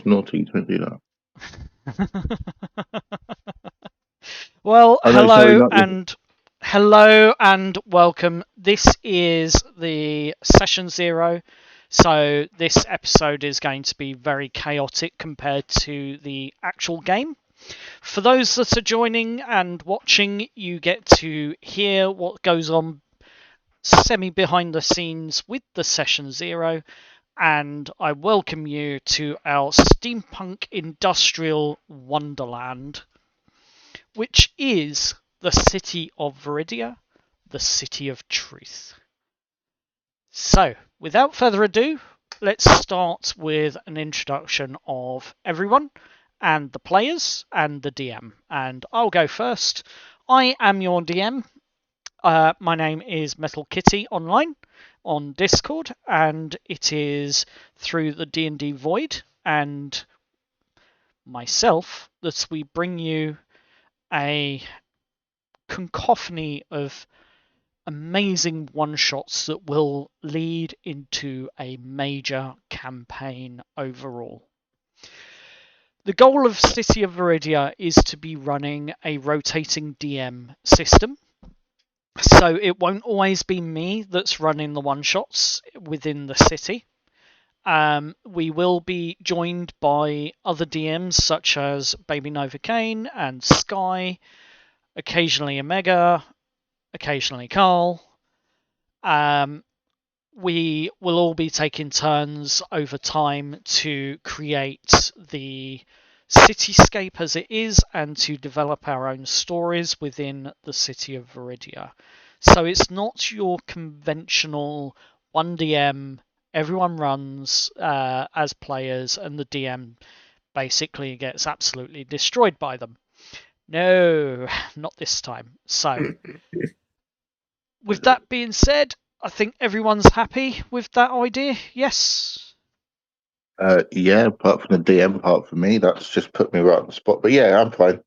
That's naughty. Don't do that. Well, Oh, no, sorry, not hello and welcome. This is the session 0. So this episode is going to be very chaotic compared to the actual game. For those that are joining and watching, you get to hear what goes on semi behind the scenes with the session 0, and I welcome you to our steampunk industrial wonderland, which is the city of Veridia, the city of truth. So, without further ado, let's start with an introduction of everyone and the players and the DM. And I'll go first. I am your DM. My name is Metal Kitty online on Discord, and it is through the D&D Void and myself that we bring you a cacophony of amazing one-shots that will lead into a major campaign overall. The goal of City of Veridia is to be running a rotating DM system. So it won't always be me that's running the one-shots within the city. We will be joined by other DMs such as Baby Novocaine and Sky, occasionally Omega, occasionally Carl. We will all be taking turns over time to create the cityscape as it is and to develop our own stories within the city of Veridia. So it's not your conventional 1DM, everyone runs as players and the DM basically gets absolutely destroyed by them. No, not this time. So, with that being said, I think everyone's happy with that idea. Yes. Yeah, apart from the DM part for me, that's just put me right on the spot. But yeah, I'm fine.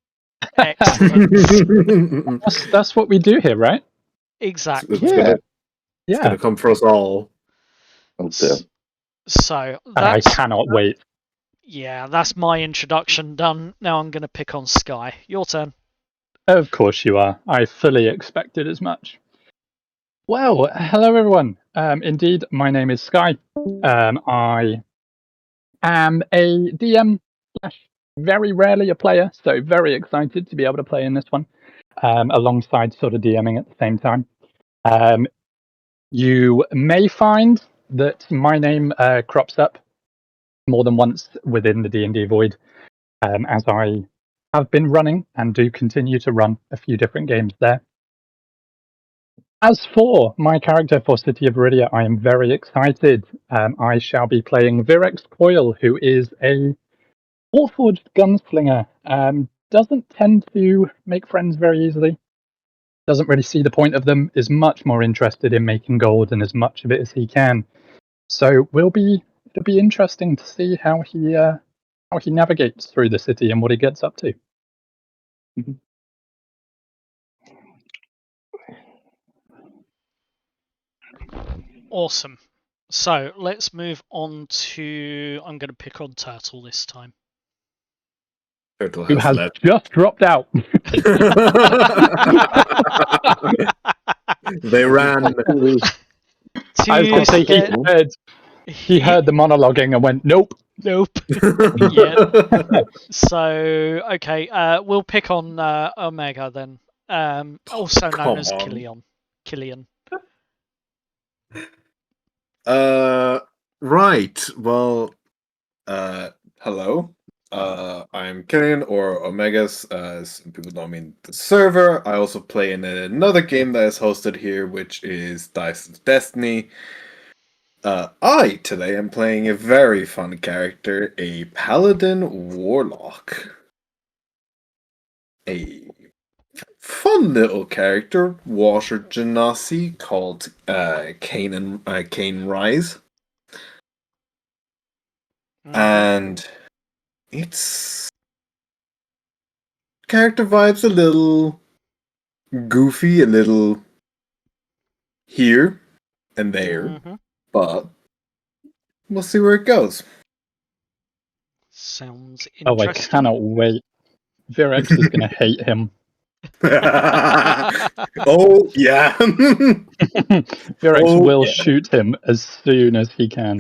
Excellent. That's what we do here, right? Exactly. It's gonna come for us all. Oh, dear. So And I cannot wait. Yeah, that's my introduction done. Now I'm going to pick on Sky. Your turn. Of course you are. I fully expected as much. Well, hello everyone. Indeed, my name is Sky. I am a DM / very rarely a player, so very excited to be able to play in this one, alongside sort of DMing at the same time. You may find that my name crops up more than once within the D&D Void, as I have been running and do continue to run a few different games there. As for my character for City of Veridia, I am very excited. I shall be playing Virex Coil, who is a Warforged gunslinger. Doesn't tend to make friends very easily. Doesn't really see the point of them. Is much more interested in making gold and as much of it as he can. So it'll be interesting to see how he navigates through the city and what he gets up to. Awesome. So let's move on to. I'm going to pick on Turtle this time. Turtle Who has left. just dropped out. They ran. I was going to say he heard the monologuing and went, nope. Yeah. So, okay, we'll pick on Omega then. Also known as Killian. Right. Well, hello. I'm Killian, or Omegas, as people know me in the server. I also play in another game that is hosted here, which is Dice of Destiny. Today am playing a very fun character, a Paladin Warlock. A fun little character, Washer Genasi, called Kane Rise. And it's character vibes a little goofy, a little here and there, but we'll see where it goes. Sounds Oh, I interesting. cannot wait. Virex is going to hate him. Oh yeah. Virex Oh, will yeah. shoot him as soon as he can.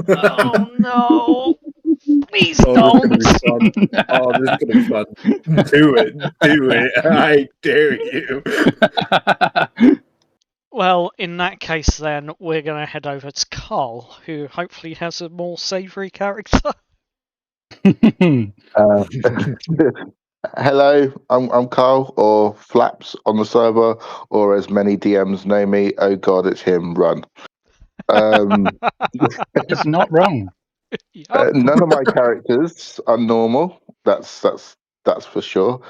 Oh no! Please Oh, don't! this is gonna be fun. Oh, this is gonna be fun. Do it. I dare you. Well, in that case, then we're going to head over to Carl, who hopefully has a more savoury character. Uh, hello, I'm Carl, or Flaps on the server, or as many DMs know me, oh god, it's him, run. He's not wrong. Yup. None of my characters are normal, that's for sure.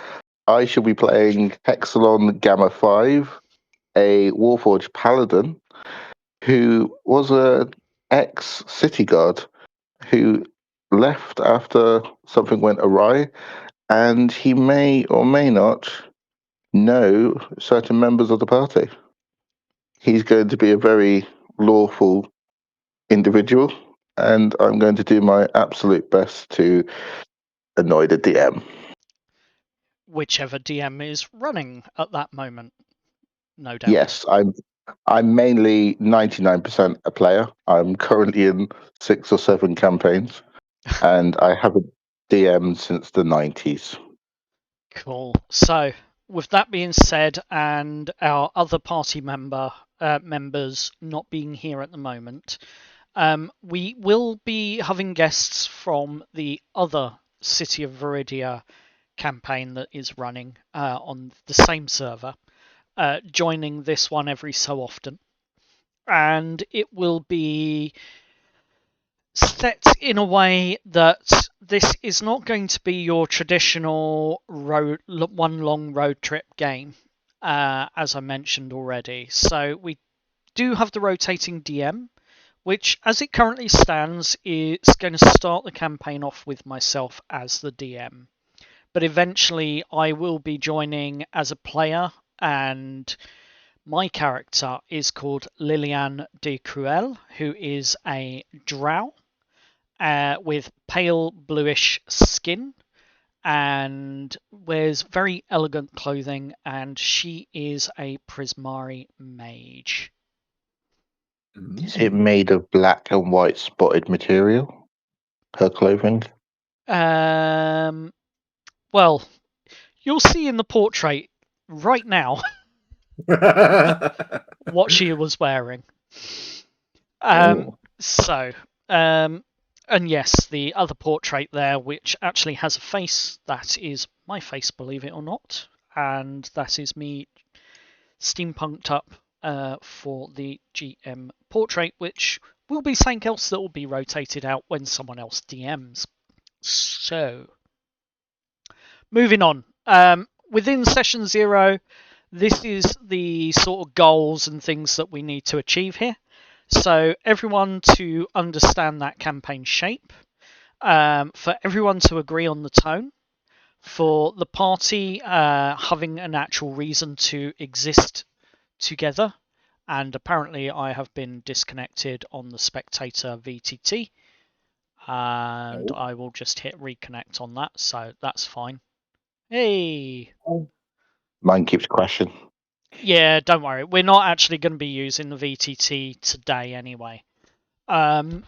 I shall be playing Hexalon Gamma 5, a Warforged Paladin, who was a ex-city guard who left after something went awry, and he may or may not know certain members of the party. He's going to be a very lawful individual, and I'm going to do my absolute best to annoy the DM. Whichever DM is running at that moment, no doubt. Yes, I'm mainly 99% a player. I'm currently in 6 or 7 campaigns, and I haven't DM'd since the 90s. Cool. So, with that being said, and our other party members not being here at the moment, we will be having guests from the other City of Veridia campaign that is running on the same server, joining this one every so often. And it will be set in a way that this is not going to be your traditional one long road trip game, as I mentioned already. So we do have the rotating DM, which, as it currently stands, is going to start the campaign off with myself as the DM. But eventually, I will be joining as a player, and my character is called Liliane de Cruel, who is a drow with pale bluish skin and wears very elegant clothing, and she is a Prismari mage. Is it made of black and white spotted material? Her clothing? Well, you'll see in the portrait right now what she was wearing. Oh. And yes, the other portrait there, which actually has a face, that is my face, believe it or not, and that is me steampunked up for the GM portrait, which will be something else that will be rotated out when someone else DMs. So, moving on. Within session 0, this is the sort of goals and things that we need to achieve here. So everyone to understand that campaign shape, for everyone to agree on the tone, for the party having an actual reason to exist together, and apparently I have been disconnected on the spectator VTT, and I will just hit reconnect on that, so that's fine. Hey! Mine keeps crashing. Yeah, don't worry. We're not actually going to be using the VTT today anyway. But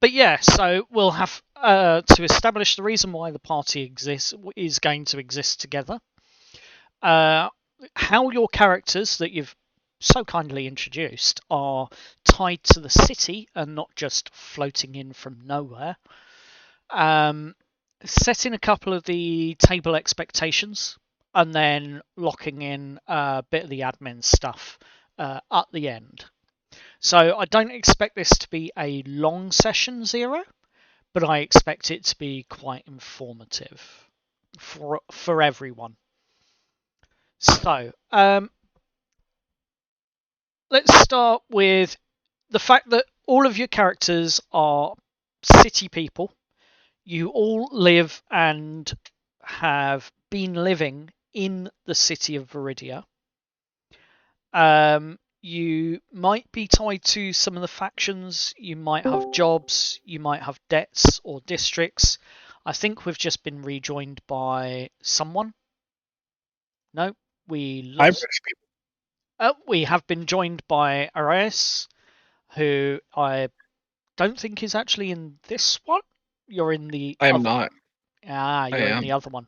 yeah, so we'll have to establish the reason why the party is going to exist together. How your characters that you've so kindly introduced are tied to the city and not just floating in from nowhere. Setting a couple of the table expectations, and then locking in a bit of the admin stuff at the end. So I don't expect this to be a long session 0, but I expect it to be quite informative for everyone. So let's start with the fact that all of your characters are city people. You all live and have been living in the city of Veridia. you might be tied to some of the factions, you might have jobs, you might have debts or districts. I think we've just been rejoined by someone. No, we Hi, lost. British people. We have been joined by Arias, who I don't think is actually in this one. You're in the I am other... not. You're in am. the other one.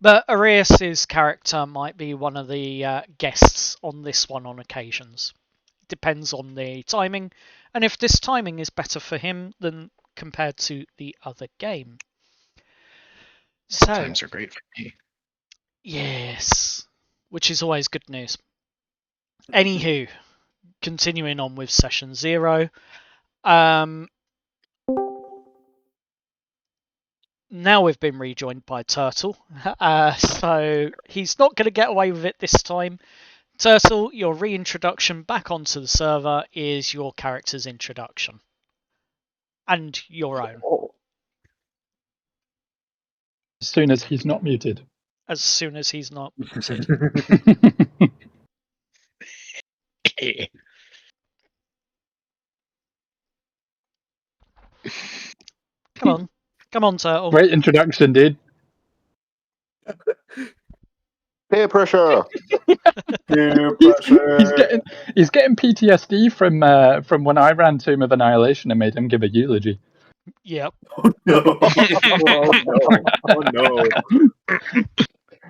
But Arias's character might be one of the guests on this one on occasions. Depends on the timing, and if this timing is better for him than compared to the other game. So Times are great for me. yes, which is always good news. Anywho, continuing on with session 0. Now we've been rejoined by Turtle, so he's not going to get away with it this time. Turtle, your reintroduction back onto the server is your character's introduction. And your own. As soon as he's not muted. As soon as he's not muted. Come on, Turtle. Great introduction, dude. Peer pressure. Peer pressure. He's getting PTSD from when I ran Tomb of Annihilation and made him give a eulogy. Yep. Oh no! Oh no! Oh no!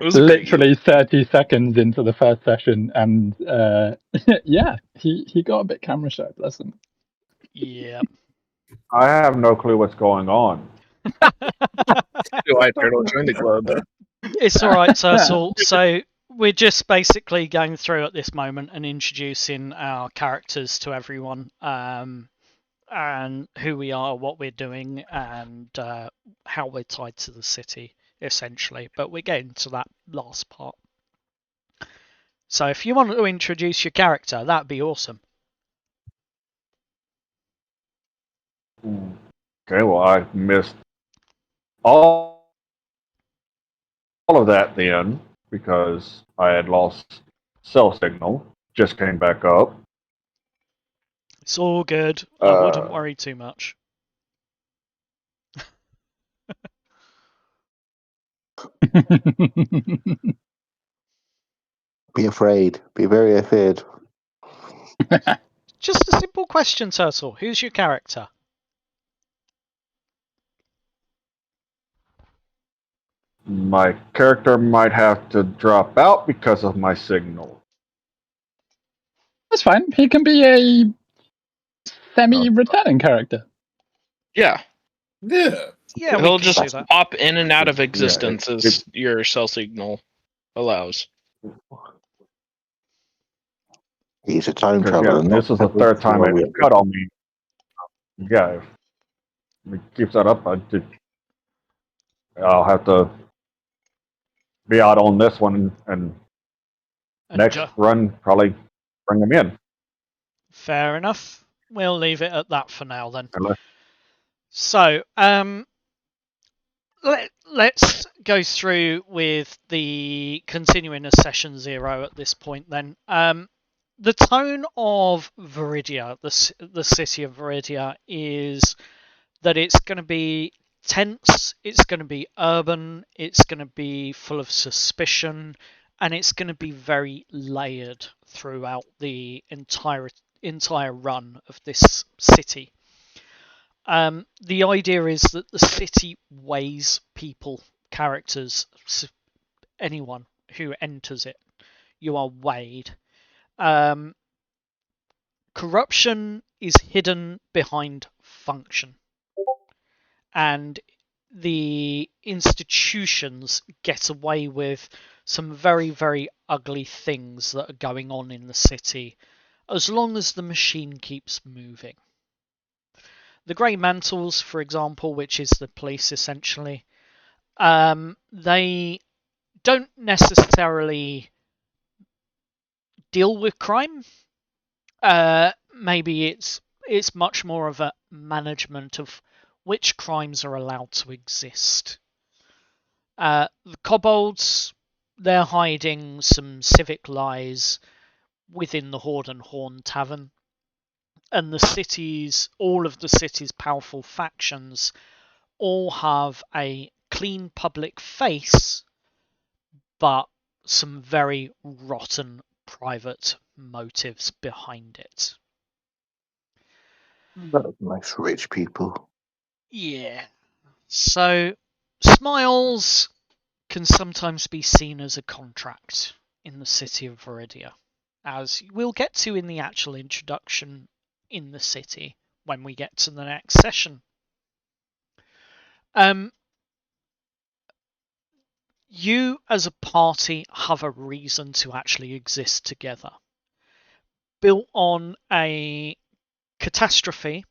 It was Literally 30 seconds into the first session, and yeah, he got a bit camera shy, bless him. Yep. I have no clue what's going on. Why Turtle joined the club? It's alright, Turtle. So we're just basically going through at this moment and introducing our characters to everyone, and who we are, what we're doing, and how we're tied to the city, essentially. But we're getting to that last part. So if you want to introduce your character, that'd be awesome. Okay, well, I missed all of that then because I had lost cell signal. Just came back up. It's all good. I wouldn't worry too much. Be afraid. Be very afraid. Just a simple question, Turtle. Who's your character? My character might have to drop out because of my signal. That's fine. He can be a semi-returning character. Yeah. Yeah. Yeah, He'll we can just do that. pop in and out of Yeah, existence as your cell signal allows. He's a time Because, traveler. yeah, this is the third time it cut on me. Yeah, if it keeps that up, I'll have to be out on this one and next run probably bring him in. Fair enough. We'll leave it at that for now then. Unless- So, let's go through with the continuing of session 0 at this point then. The tone of Veridia, the city of Veridia, is that it's going to be tense, it's going to be urban, it's going to be full of suspicion, and it's going to be very layered throughout the entire run of this city. The idea is that the city weighs people, characters, anyone who enters it. You are weighed. Corruption is hidden behind function. And the institutions get away with some very, very ugly things that are going on in the city, as long as the machine keeps moving. The Grey Mantles, for example, which is the police essentially, they don't necessarily deal with crime. Maybe it's much more of a management of which crimes are allowed to exist. The kobolds, they're hiding some civic lies within the Horde and Horn Tavern. And all of the city's powerful factions all have a clean public face, but some very rotten private motives behind it. That's nice rich people. Yeah. So, smiles can sometimes be seen as a contract in the city of Veridia, as we'll get to in the actual introduction in the city when we get to the next session. You as a party have a reason to actually exist together, built on a catastrophe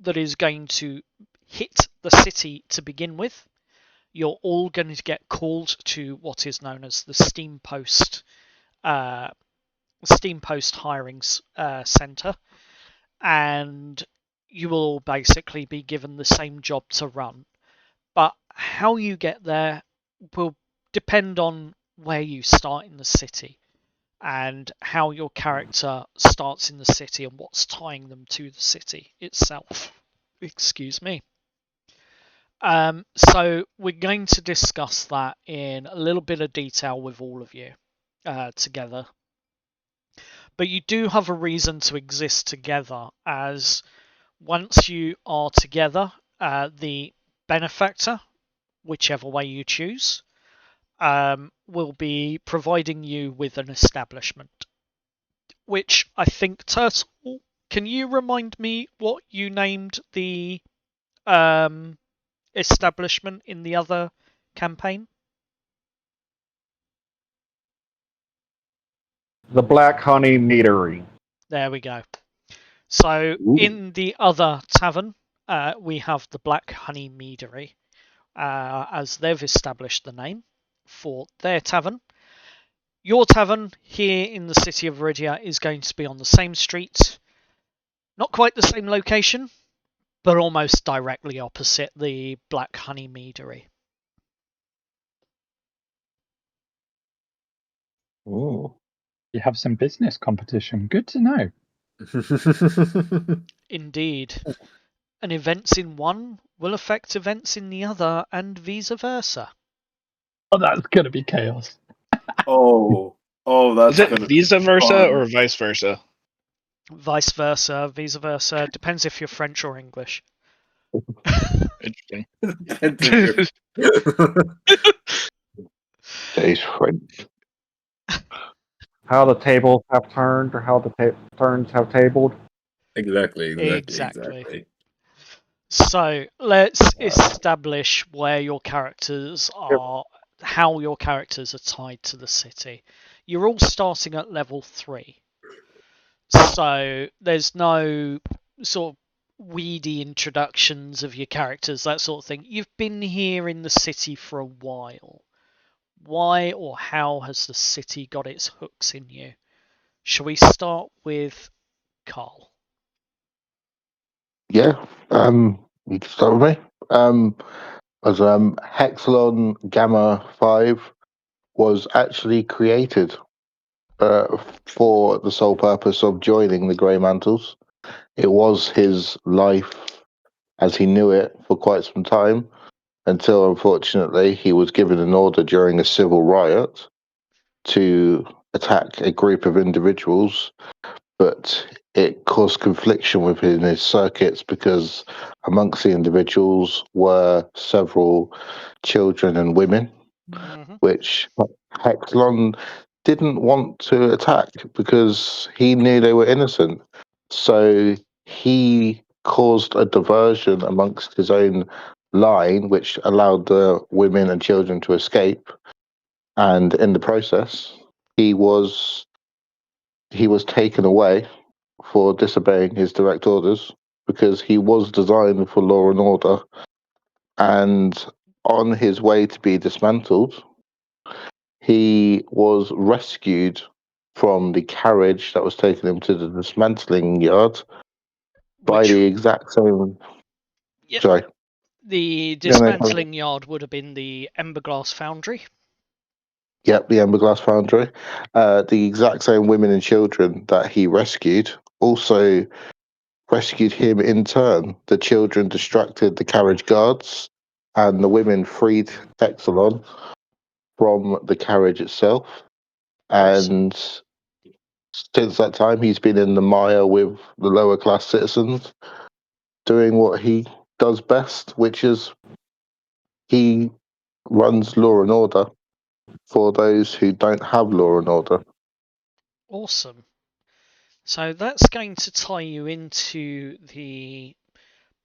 that is going to hit the city to begin with. You're all going to get called to what is known as the Steam Post hiring center, and you will all basically be given the same job to run. But how you get there will depend on where you start in the city and how your character starts in the city and what's tying them to the city itself. Excuse me. So we're going to discuss that in a little bit of detail with all of you together. But you do have a reason to exist together, as once you are together, the benefactor, whichever way you choose, will be providing you with an establishment. Which I think, Turtle, can you remind me what you named the establishment in the other campaign? The Black Honey Meadery. There we go. So in the other tavern, we have the Black Honey Meadery, as they've established the name for their tavern. Your tavern here in the city of Veridia is going to be on the same street, not quite the same location, but almost directly opposite the Black Honey Meadery. Ooh. You have some business competition. Good to know. Indeed. And events in one will affect events in the other, and vice versa. Oh, that's going to be chaos. Oh, that's Is it gonna vice be versa fun. or vice versa? Vice versa, vice versa. Depends if you're French or English. Interesting. Days French. How the tables have turned, or how the turns have tabled. Exactly. So let's establish where your characters are, how your characters are tied to the city. You're all starting at level 3. So there's no sort of weedy introductions of your characters, that sort of thing. You've been here in the city for a while. Why or how has the city got its hooks in you? Shall we start with Carl? Yeah. You can start with me. As Hexalon Gamma 5 was actually created for the sole purpose of joining the Grey Mantles. It was his life as he knew it for quite some time, until unfortunately he was given an order during a civil riot to attack a group of individuals, but it caused confliction within his circuits because amongst the individuals were several children and women, which Hexlon didn't want to attack because he knew they were innocent. So he caused a diversion amongst his own line, which allowed the women and children to escape. And in the process, he was taken away for disobeying his direct orders because he was designed for law and order. And on his way to be dismantled, he was rescued from the carriage that was taking him to the dismantling yard by the exact same. Yep. Sorry. The dismantling yard would have been the Emberglass Foundry. Yep, the Ember Glass Foundry. The exact same women and children that he rescued also rescued him in turn. The children distracted the carriage guards, and the women freed Exelon from the carriage itself. And since that time, he's been in the mire with the lower class citizens, doing what he does best, which is he runs law and order for those who don't have law and order. Awesome. So that's going to tie you into the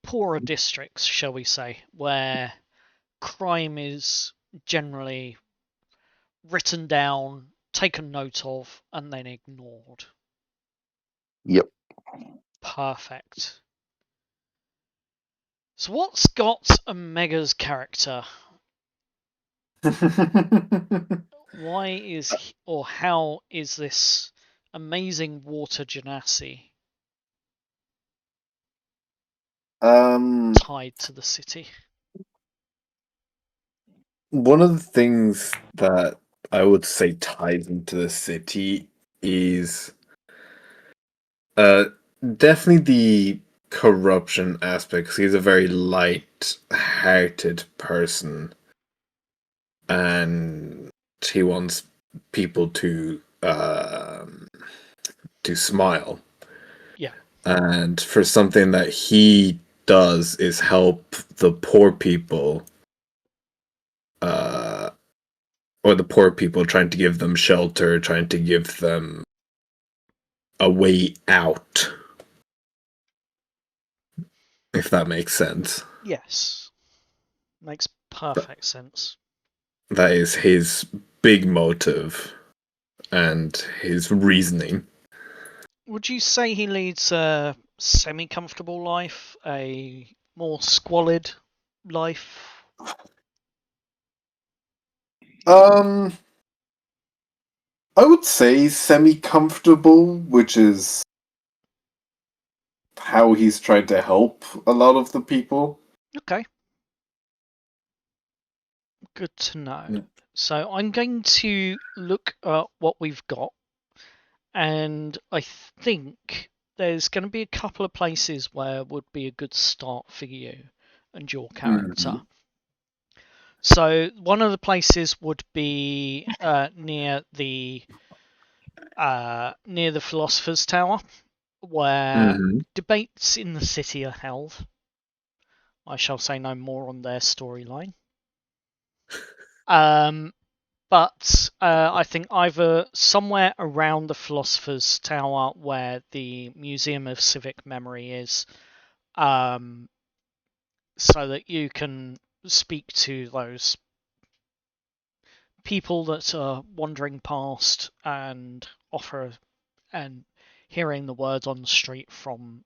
poorer districts, shall we say, where crime is generally written down, taken note of, and then ignored. Yep. Perfect. So what's got Omega's character? Why is or how is this amazing water genasi tied to the city? One of the things that I would say ties into the city is definitely the corruption aspect. 'Cause he's a very light-hearted person, and he wants people to smile. Yeah. And for something that he does is help the poor people, or the poor people, trying to give them shelter, trying to give them a way out. If that makes sense. Yes. Makes perfect sense. That is his big motive and his reasoning. Would you say he leads a semi-comfortable life, a more squalid life? I would say semi-comfortable, which is how he's tried to help a lot of the people. Okay. Good to know. Yeah. So I'm going to look at what we've got, and I think there's going to be a couple of places where would be a good start for you and your character. So one of the places would be near the Philosopher's Tower, where debates in the city are held. I shall say no more on their storyline. But I think either somewhere around the Philosopher's Tower where the Museum of Civic Memory is, so that you can speak to those people that are wandering past and offer and hearing the words on the street from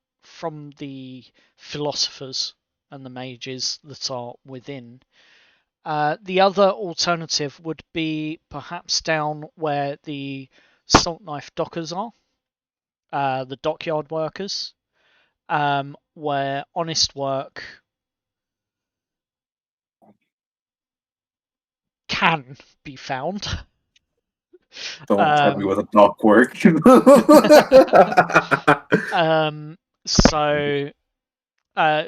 the philosophers and the mages that are within. The other alternative would be perhaps down where the salt knife dockers are, the dockyard workers, where honest work can be found. Don't tell me what a dock work. So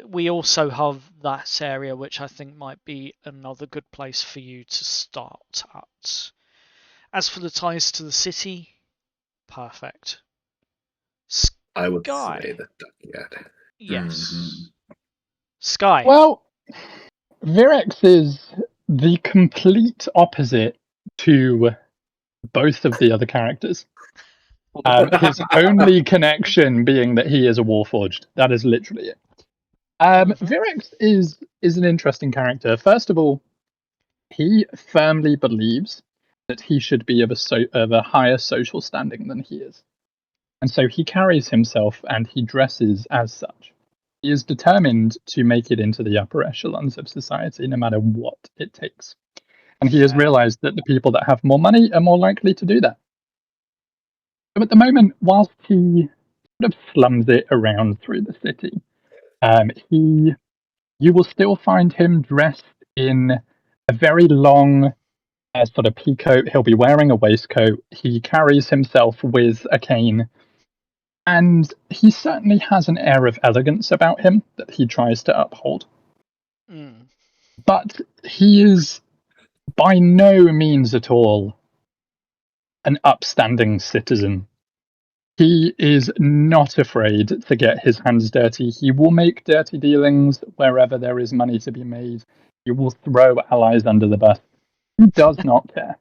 we also have that area, which I think might be another good place for you to start at. As for the ties to the city, perfect. I would Sky. say that dockyard. Yes. Sky. Well, Virex is the complete opposite to both of the other characters. His only connection being that he is a Warforged. That is literally it. Virex is an interesting character. First of all, he firmly believes that he should be of a higher social standing than he is. And so he carries himself and he dresses as such. He is determined to make it into the upper echelons of society, no matter what it takes. And he has realized that the people that have more money are more likely to do that. So at the moment, whilst he sort of slums it around through the city, you will still find him dressed in a very long sort of peacoat. He'll be wearing a waistcoat. He carries himself with a cane. And he certainly has an air of elegance about him that he tries to uphold. Mm. But he is by no means at all an upstanding citizen. He is not afraid to get his hands dirty. He will make dirty dealings wherever there is money to be made. He will throw allies under the bus. He does not care.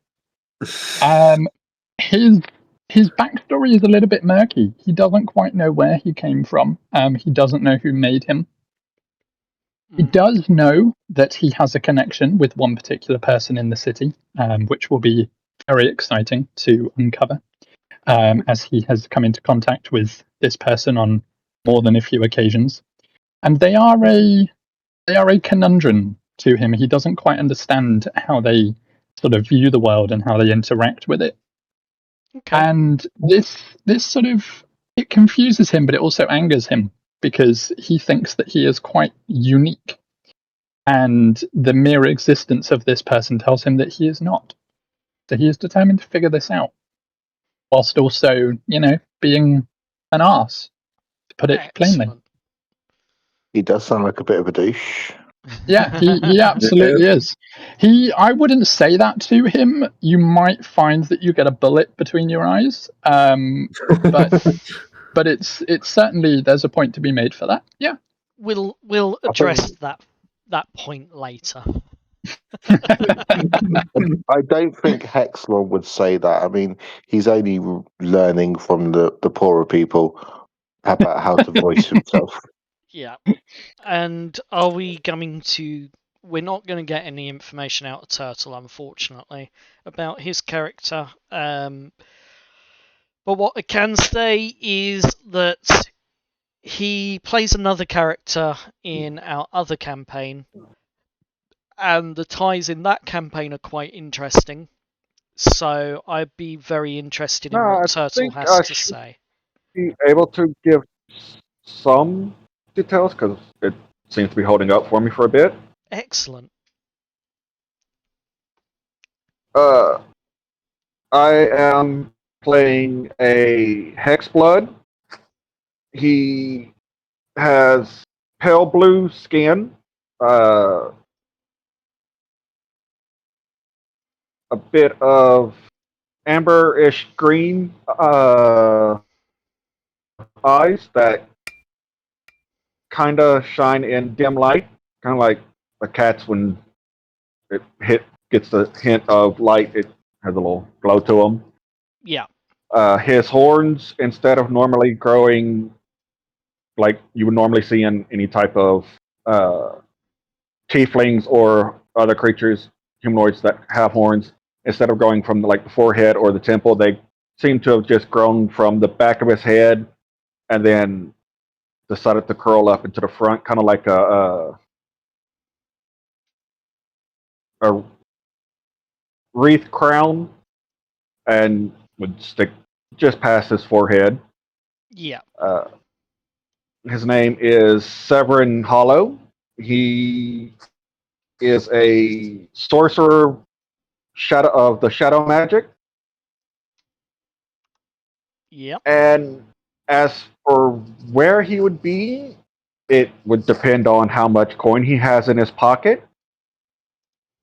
His his backstory is a little bit murky. He doesn't quite know where he came from. He doesn't know who made him. He does know that he has a connection with one particular person in the city, which will be very exciting to uncover, as he has come into contact with this person on more than a few occasions. And they are a conundrum to him. He doesn't quite understand how they sort of view the world and how they interact with it. Okay. And this sort of, it confuses him, but it also angers him because he thinks that he is quite unique. And the mere existence of this person tells him that he is not. So he is determined to figure this out, whilst also, being an arse, to put it plainly. Excellent. He does sound like a bit of a douche. Yeah, he absolutely is. I wouldn't say that to him. You might find that you get a bullet between your eyes. But it's certainly, there's a point to be made for that. Yeah. We'll address that point later. I don't think Hexlon would say that. I mean, he's only learning from the poorer people about how to voice himself. Yeah. And are we going to... We're not going to get any information out of Turtle, unfortunately, about his character. But what I can say is that he plays another character in our other campaign, and the ties in that campaign are quite interesting. So I'd be very interested in what Turtle has to say. Be able to give some details because it seems to be holding up for me for a bit. Excellent. I am playing a Hexblood. He has pale blue skin, a bit of amber-ish green eyes that kind of shine in dim light, kind of like a cat's when it gets the hint of light. It has a little glow to them. Yeah. His horns, instead of normally growing like you would normally see in any type of tieflings or other creatures, humanoids that have horns, instead of going from the forehead or the temple, they seem to have just grown from the back of his head and then decided to curl up into the front, kind of like a wreath crown, and would stick just past his forehead. Yeah. His name is Severin Hollow. He is a sorcerer of the shadow magic. Yep. And as for where he would be, it would depend on how much coin he has in his pocket.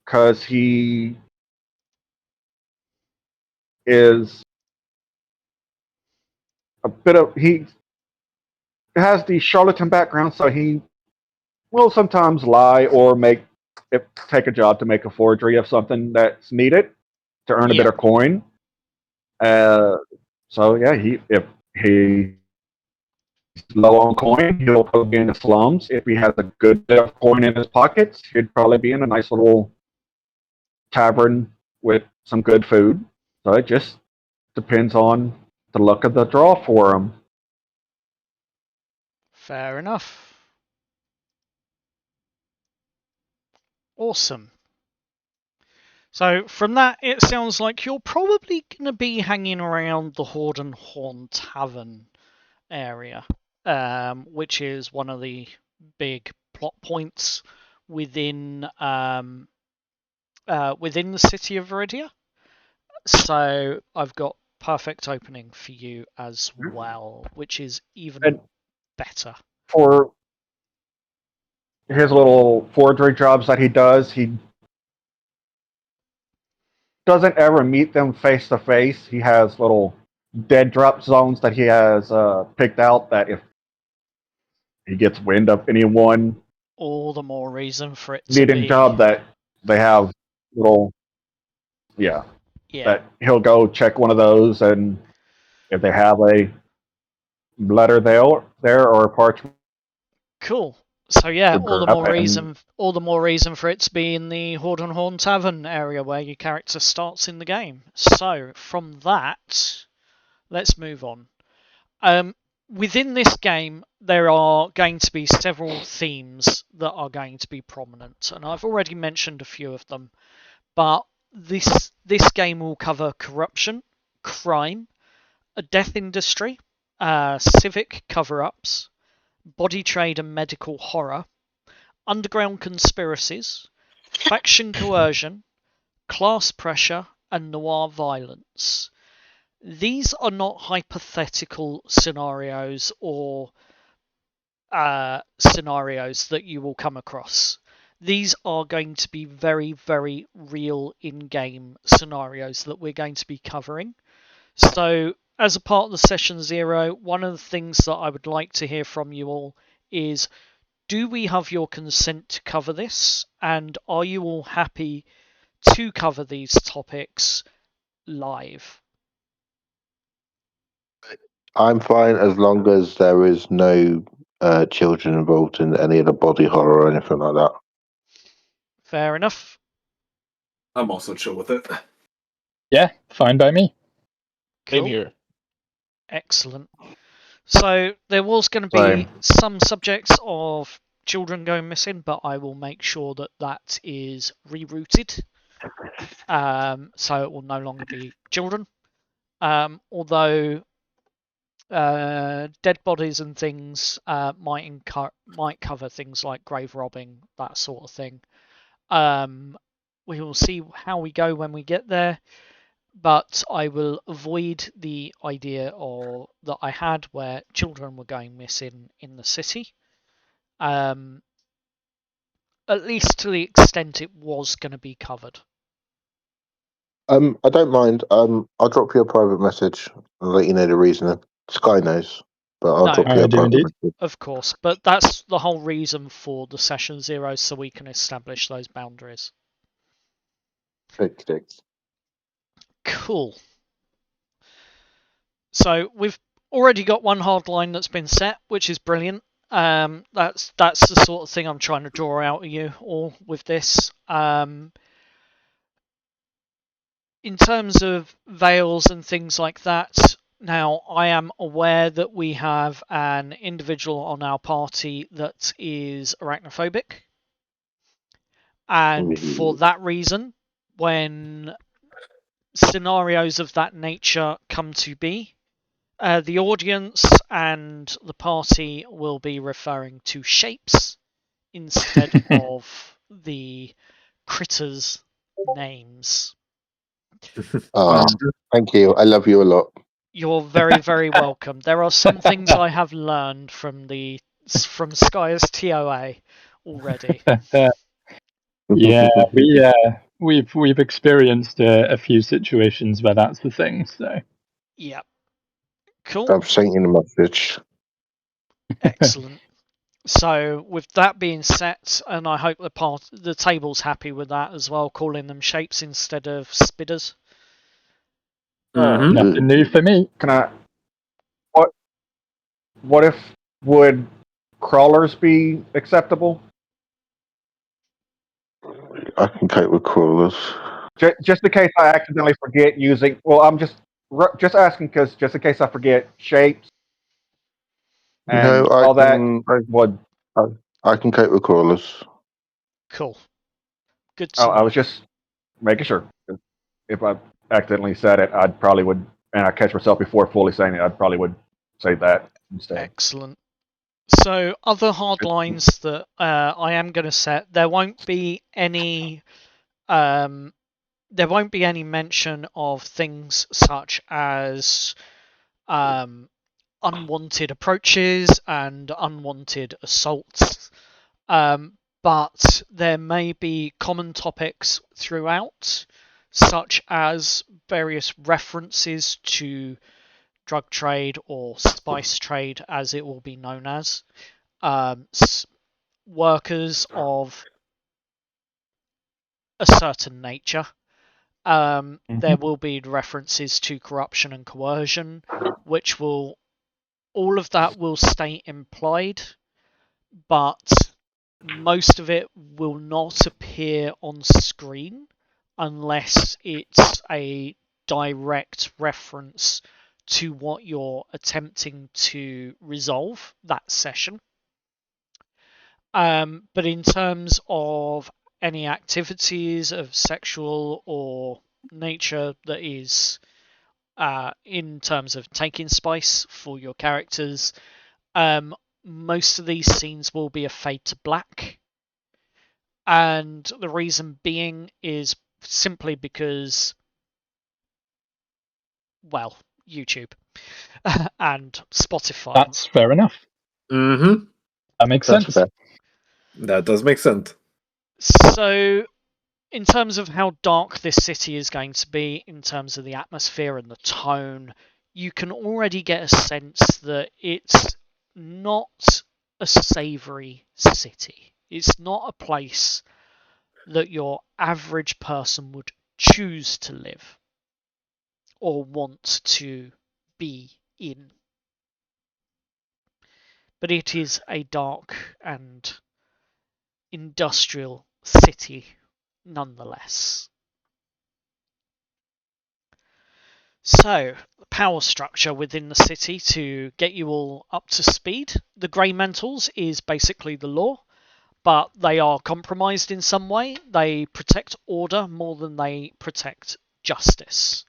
Because he is he has the charlatan background, so he will sometimes lie or take a job to make a forgery of something that's needed to earn a bit of coin. So yeah, if he's low on coin, he'll probably be in the slums. If he has a good bit of coin in his pockets, he'd probably be in a nice little tavern with some good food. So it just depends on the luck of the draw for him. Fair enough. Awesome. So from that, it sounds like you're probably going to be hanging around the Horde and Horn Tavern area, which is one of the big plot points within within the city of Veridia. So I've got perfect opening for you as well, which is even And better. for his little forgery jobs that he doesn't ever meet them face to face. He has little dead drop zones that he has picked out that if he gets wind of anyone All the more reason for it to needing a be. job, that they have little, yeah, that he'll go check one of those, and if they have a letter there or a parchment, Cool. So yeah, would grab it. And all the more reason for it to be in the Horde and Horn Tavern area where your character starts in the game. So from that, let's move on. Within this game, there are going to be several themes that are going to be prominent, and I've already mentioned a few of them. But this game will cover corruption, crime, a death industry, civic cover-ups, body trade and medical horror, underground conspiracies, faction coercion, class pressure, and noir violence. These are not hypothetical scenarios or scenarios that you will come across. These are going to be very, very real in-game scenarios that we're going to be covering. So, as a part of the Session Zero, one of the things that I would like to hear from you all is, do we have your consent to cover this? And are you all happy to cover these topics live? I'm fine as long as there is no children involved in any of the body horror or anything like that. Fair enough. I'm also chill with it. Yeah, fine by me. Same Cool. here. Excellent. So there was going to be some subjects of children going missing, but I will make sure that that is rerouted. So it will no longer be children. Although dead bodies and things might cover things like grave robbing, that sort of thing. We will see how we go when we get there, but I will avoid the idea that I had where children were going missing in the city. At least to the extent it was going to be covered. I don't mind. I'll drop you a private message and let you know the reason. Sky knows, but I'll drop you I a do private indeed. message. Of course, but that's the whole reason for the Session Zero, so we can establish those boundaries. Thanks. Cool. So we've already got one hard line that's been set, which is brilliant. That's the sort of thing I'm trying to draw out of you all with this. In terms of veils and things like that, now I am aware that we have an individual on our party that is arachnophobic. And for that reason, when scenarios of that nature come to be, the audience and the party will be referring to shapes instead of the critters' names. Thank you. I love you a lot. You're very, very welcome. There are some things I have learned from Sky's TOA already. Yeah, we've experienced a few situations where that's the thing. So Yeah. Cool. I've sent you the message. Excellent. So with that being set, and I hope the table's happy with that as well, calling them shapes instead of spitters. nothing new for me. can I? What if would crawlers be acceptable? I can cope with crawlers. Just in case I accidentally forget using. Well, I'm just asking because just in case I forget shapes and No, all that would. I can cope with crawlers. Cool. Good to know. I was just making sure. If I accidentally said it, I'd probably would, and I catch myself before fully saying it, I'd probably would say that instead. Excellent. So other hard lines that I am going to set, there won't be any there won't be any mention of things such as unwanted approaches and unwanted assaults, but there may be common topics throughout, such as various references to drug trade or spice trade, as it will be known as, workers of a certain nature. There will be references to corruption and coercion, which will, all of that will stay implied, but most of it will not appear on screen unless it's a direct reference to what you're attempting to resolve that session. But in terms of any activities of sexual or nature that is in terms of taking spice for your characters, most of these scenes will be a fade to black. And the reason being is simply because, well, YouTube and Spotify. That's fair enough. Mm-hmm. That makes That's sense. fair. That does make sense. So, in terms of how dark this city is going to be, in terms of the atmosphere and the tone, you can already get a sense that it's not a savoury city. It's not a place that your average person would choose to live or want to be in. But it is a dark and industrial city nonetheless. So, the power structure within the city to get you all up to speed. The Grey Mentals is basically the law, but they are compromised in some way. They protect order more than they protect justice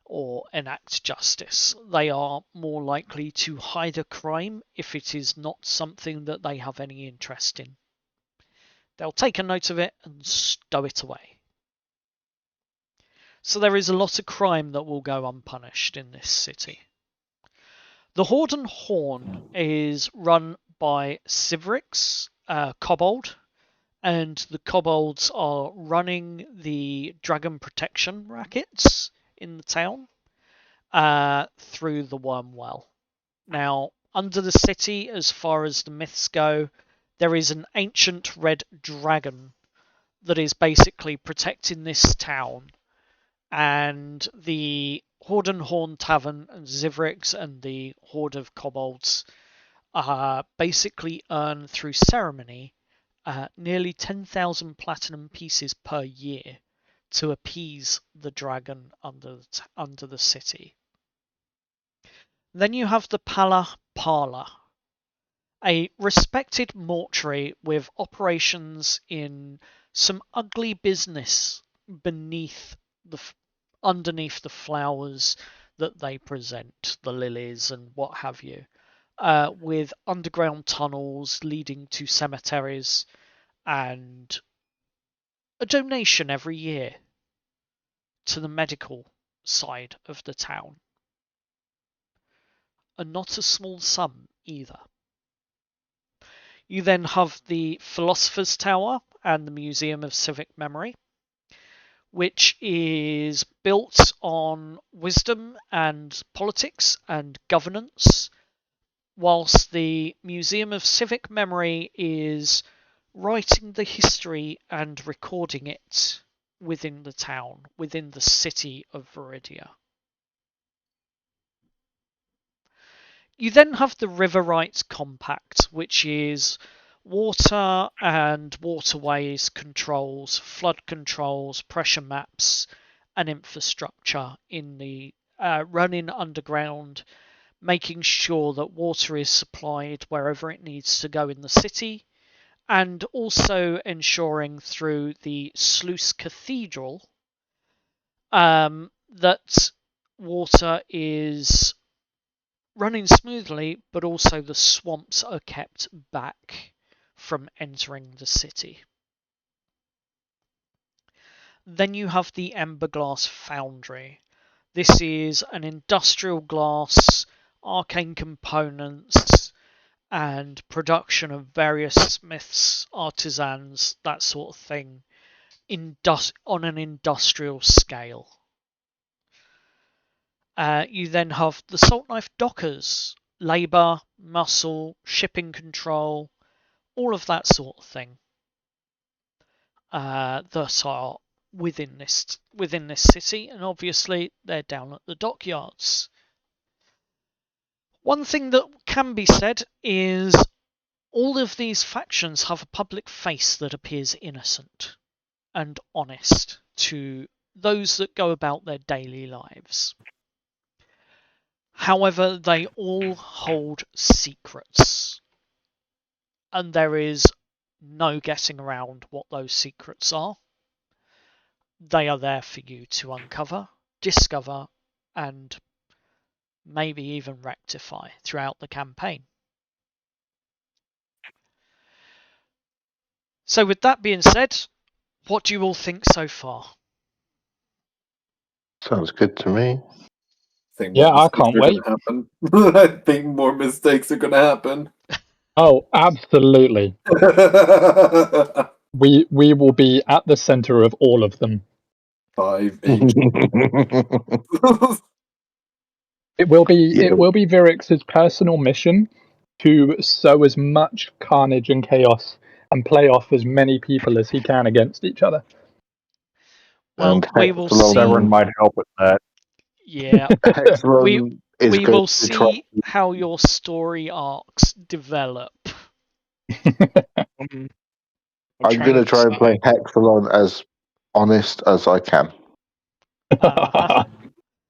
or enact justice. They are more likely to hide a crime if it is not something that they have any interest in. They'll take a note of it and stow it away. So there is a lot of crime that will go unpunished in this city. The Horde and Horn is run by Civics, Kobold, and the Kobolds are running the dragon protection rackets in the town through the Wormwell. Now, under the city, as far as the myths go, there is an ancient red dragon that is basically protecting this town, and the Horde and Horn Tavern and Zivrix and the Horde of Kobolds basically earn through ceremony nearly 10,000 platinum pieces per year to appease the dragon under the city. Then you have the Pala Parlor, a respected mortuary with operations in some ugly business underneath the flowers that they present, the lilies and what have you, with underground tunnels leading to cemeteries and a donation every year to the medical side of the town. And not a small sum either. You then have the Philosopher's Tower and the Museum of Civic Memory, which is built on wisdom and politics and governance, whilst the Museum of Civic Memory is writing the history and recording it within the town, within the city of Veridia. You then have the River Rights Compact, which is water and waterways controls, flood controls, pressure maps, and infrastructure in the running underground, making sure that water is supplied wherever it needs to go in the city, and also ensuring through the Sluice Cathedral that water is running smoothly, but also the swamps are kept back from entering the city. Then you have the Ember Glass Foundry. This is an industrial glass, arcane components, and production of various smiths, artisans, that sort of thing, on an industrial scale. You then have the Salt Knife Dockers, labour, muscle, shipping control, all of that sort of thing. That are within this city, and obviously they're down at the dockyards. One thing that can be said is all of these factions have a public face that appears innocent and honest to those that go about their daily lives. However, they all hold secrets, and there is no getting around what those secrets are. They are there for you to uncover, discover, and maybe even rectify throughout the campaign. So with that being said, what do you all think so far? Sounds good to me. Yeah, I can't wait. I think more mistakes are gonna happen. Oh, absolutely. We will be at the center of all of them. 5, 8. It will be Yeah. Virix's personal mission to sow as much carnage and chaos and play off as many people as he can against each other. Well, And we will Hexalon- see. Severn might help with that. Yeah, Hexalon is we going will to try. see how your story arcs develop. I'm I'm going to try and play Hexalon as honest as I can. Uh-huh.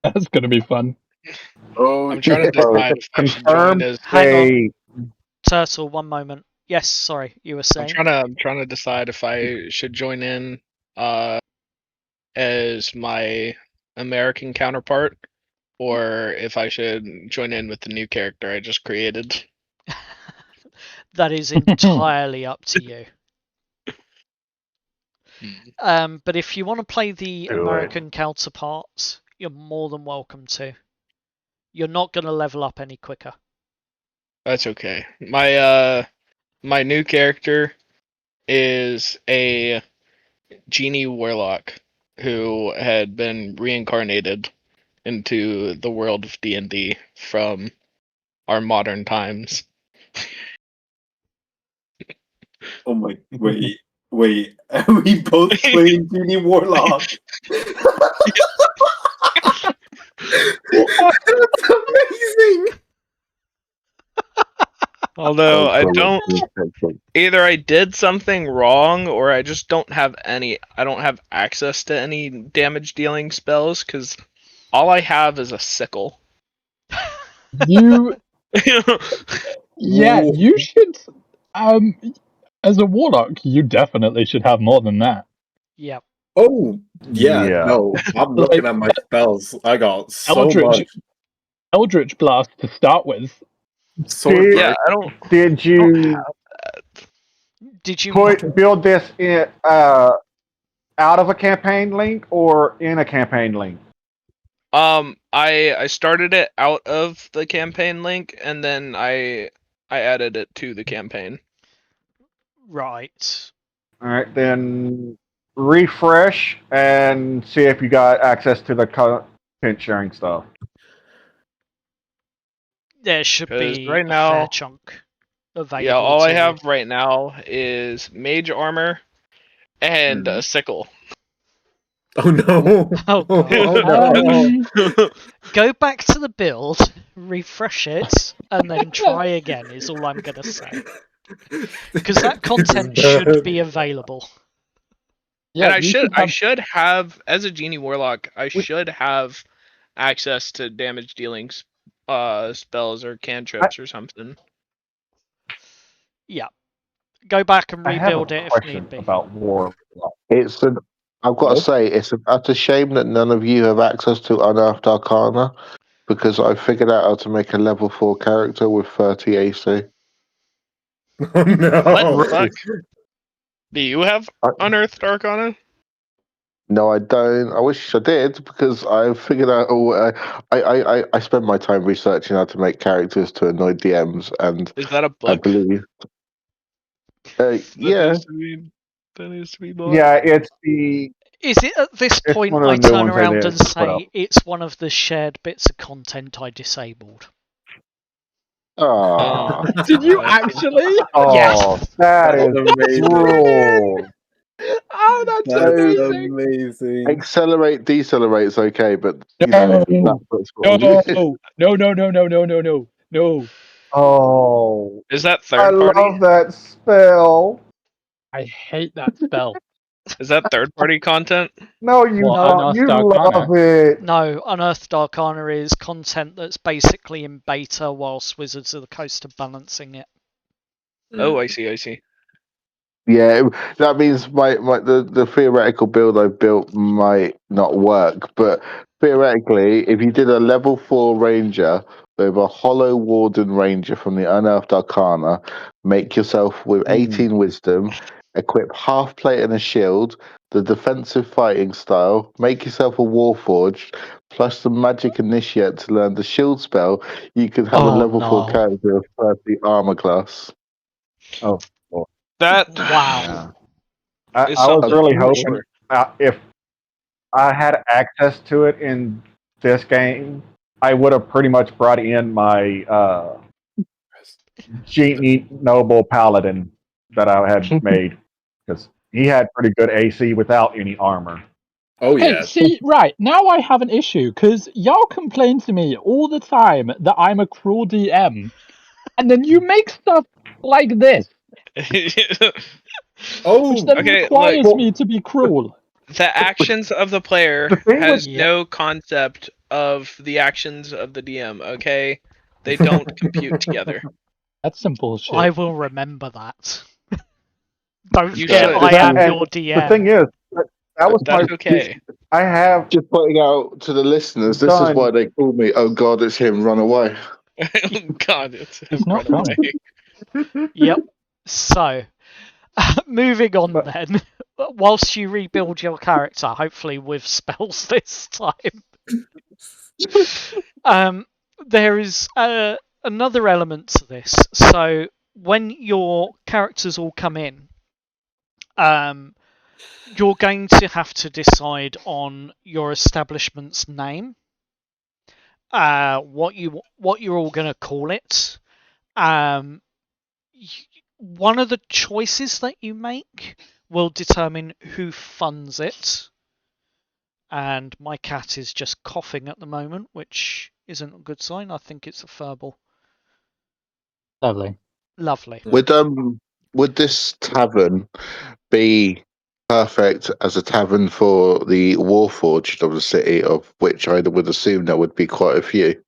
That's going to be fun. Oh, I'm trying to decide if I should join Confirmed. as. Hang on. They Turtle, one moment. Yes, sorry, you were saying. I'm trying to decide if I should join in as my American counterpart, or if I should join in with the new character I just created. That is entirely up to you. But if you want to play the Do it. American counterparts, you're more than welcome to. You're not going to level up any quicker. That's okay. My new character is a genie warlock who had been reincarnated into the world of D&D from our modern times. oh my! Wait! Are we both playing Genie Warlock? That's amazing. Although I Excellent. don't, Excellent. either I did something wrong or I just don't have access to any damage dealing spells because all I have is a sickle. You should as a warlock, you definitely should have more than that. Yep. Oh yeah, Yeah. no, I'm looking at my spells. I got so much. Eldritch Blast to start with. Sword Yeah, break. Did you Did you build this in out of a campaign link or in a campaign link? I started it out of the campaign link and then I added it to the campaign. Right. All right, then refresh and see if you got access to the content sharing stuff. There should 'Cause be right a now- fair chunk available. Yeah, all to I you. have right now is mage armor and a sickle. Oh no! Oh, God. no! Go back to the build, refresh it, and then try again, is all I'm going to say. Because that content should be available. Yeah, and I you should have, as a genie warlock, I should have access to damage dealing spells or cantrips or something. Yeah. Go back and I have rebuild a it if question need be. about war. I've got to say, it's an utter shame that none of you have access to Unearthed Arcana, because I figured out how to make a level 4 character with 30 AC. Oh no! What the fuck? Do you have I- Unearthed Arcana? No, I don't. I wish I did because I figured out. I spend my time researching how to make characters to annoy DMs, and Is that a I book? believe. That Yeah. needs to be. That needs to be bought. Yeah, Is it at this It's point one of the I new turn ones they around did and put up. say it's one of the shared bits of content I disabled? Ah. Did you I see. actually? Oh, Yes. that That's is amazing. cruel. Oh, that's That's amazing. amazing. Accelerate, decelerate's okay, but you No, know that's no, wrong. no. Oh, Is that I third party? love that spell. I hate that spell. Is that third party content? No, you What, No. don't. Unearthed You Arcana? love it. No, Unearthed Arcana is content that's basically in beta whilst Wizards of the Coast are balancing it. Oh, I see. I see. Yeah, that means the theoretical build I built might not work, but theoretically, if you did a level 4 ranger with a Hollow Warden ranger from the Unearthed Arcana, make yourself with 18 wisdom, equip half plate and a shield, the defensive fighting style, make yourself a Warforged, plus the magic initiate to learn the shield spell, you could have a Oh level 4 no. character of 30 armor class. Oh, boy. That Wow. Yeah. is I was something really for hoping sure. if I had access to it in this game, I would have pretty much brought in my Genie Noble Paladin that I had made because he had pretty good AC without any armor. Oh Hey, yeah. see, right, now I have an issue, because y'all complain to me all the time that I'm a cruel DM, and then you make stuff like this, which Oh, then Okay, look. requires me to be cruel. The actions of the player The thing has with Yep. no concept of the actions of the DM. Okay, they don't compute together. That's some bullshit. I will remember that. Don't You forget should. I am and your the thing DM. is that was my That's okay. I have Just pointing out to the listeners, this is done why they call me, oh God, it's him, run away. God, it's him. It's not Run funny. away. Yep. So, moving on But- then. Whilst you rebuild your character, hopefully with spells this time, there is another element to this. So, when your characters all come in, you're going to have to decide on your establishment's name, what you're all going to call it. One of the choices that you make will determine who funds it. And my cat is just coughing at the moment, which isn't a good sign. I think it's a furball. Lovely. Lovely. Would this tavern be perfect as a tavern for the Warforged of the city, of which I would assume there would be quite a few?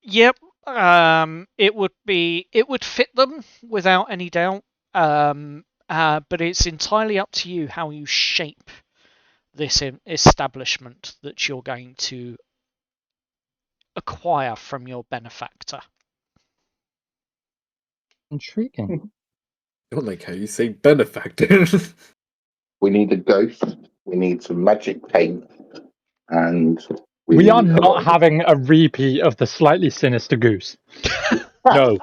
Yep. It would fit them without any doubt. But it's entirely up to you how you shape this establishment that you're going to acquire from your benefactor. Intriguing. I don't like how you say benefactor. We need a ghost, we need some magic paint, and We are need not having a repeat of the slightly sinister goose. No.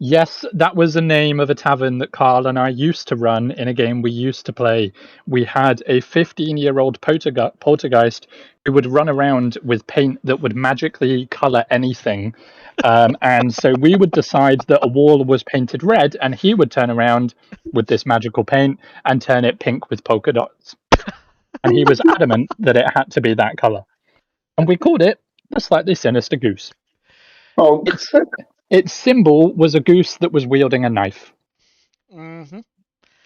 Yes, that was the name of a tavern that Carl and I used to run in a game we used to play. We had a 15-year-old poltergeist who would run around with paint that would magically color anything. And so we would decide that a wall was painted red, and he would turn around with this magical paint and turn it pink with polka dots. And he was adamant that it had to be that color. And we called it the Slightly Sinister Goose. Oh, Its symbol was a goose that was wielding a knife. Mm-hmm.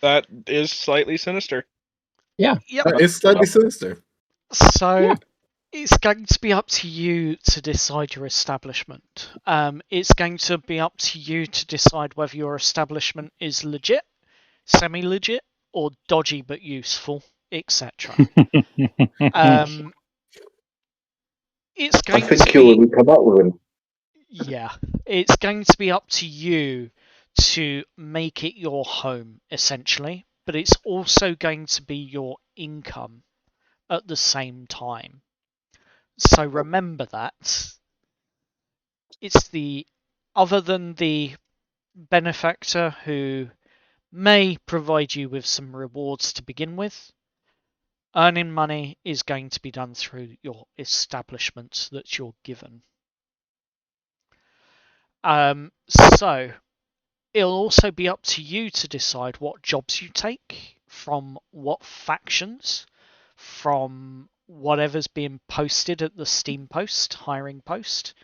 That is slightly sinister. Yeah. Yep. It's slightly sinister. So Yeah. it's going to be up to you to decide your establishment. It's going to be up to you to decide whether your establishment is legit, semi-legit, or dodgy but useful, etc. It's I going to think you be already come up with him. yeah. It's going to be up to you to make it your home, essentially. but it's also going to be your income at the same time. So remember that. It's other than the benefactor who may provide you with some rewards to begin with, earning money is going to be done through your establishment that you're given. So it'll also be up to you to decide what jobs you take, from what factions, from whatever's being posted at the Steam post, hiring post,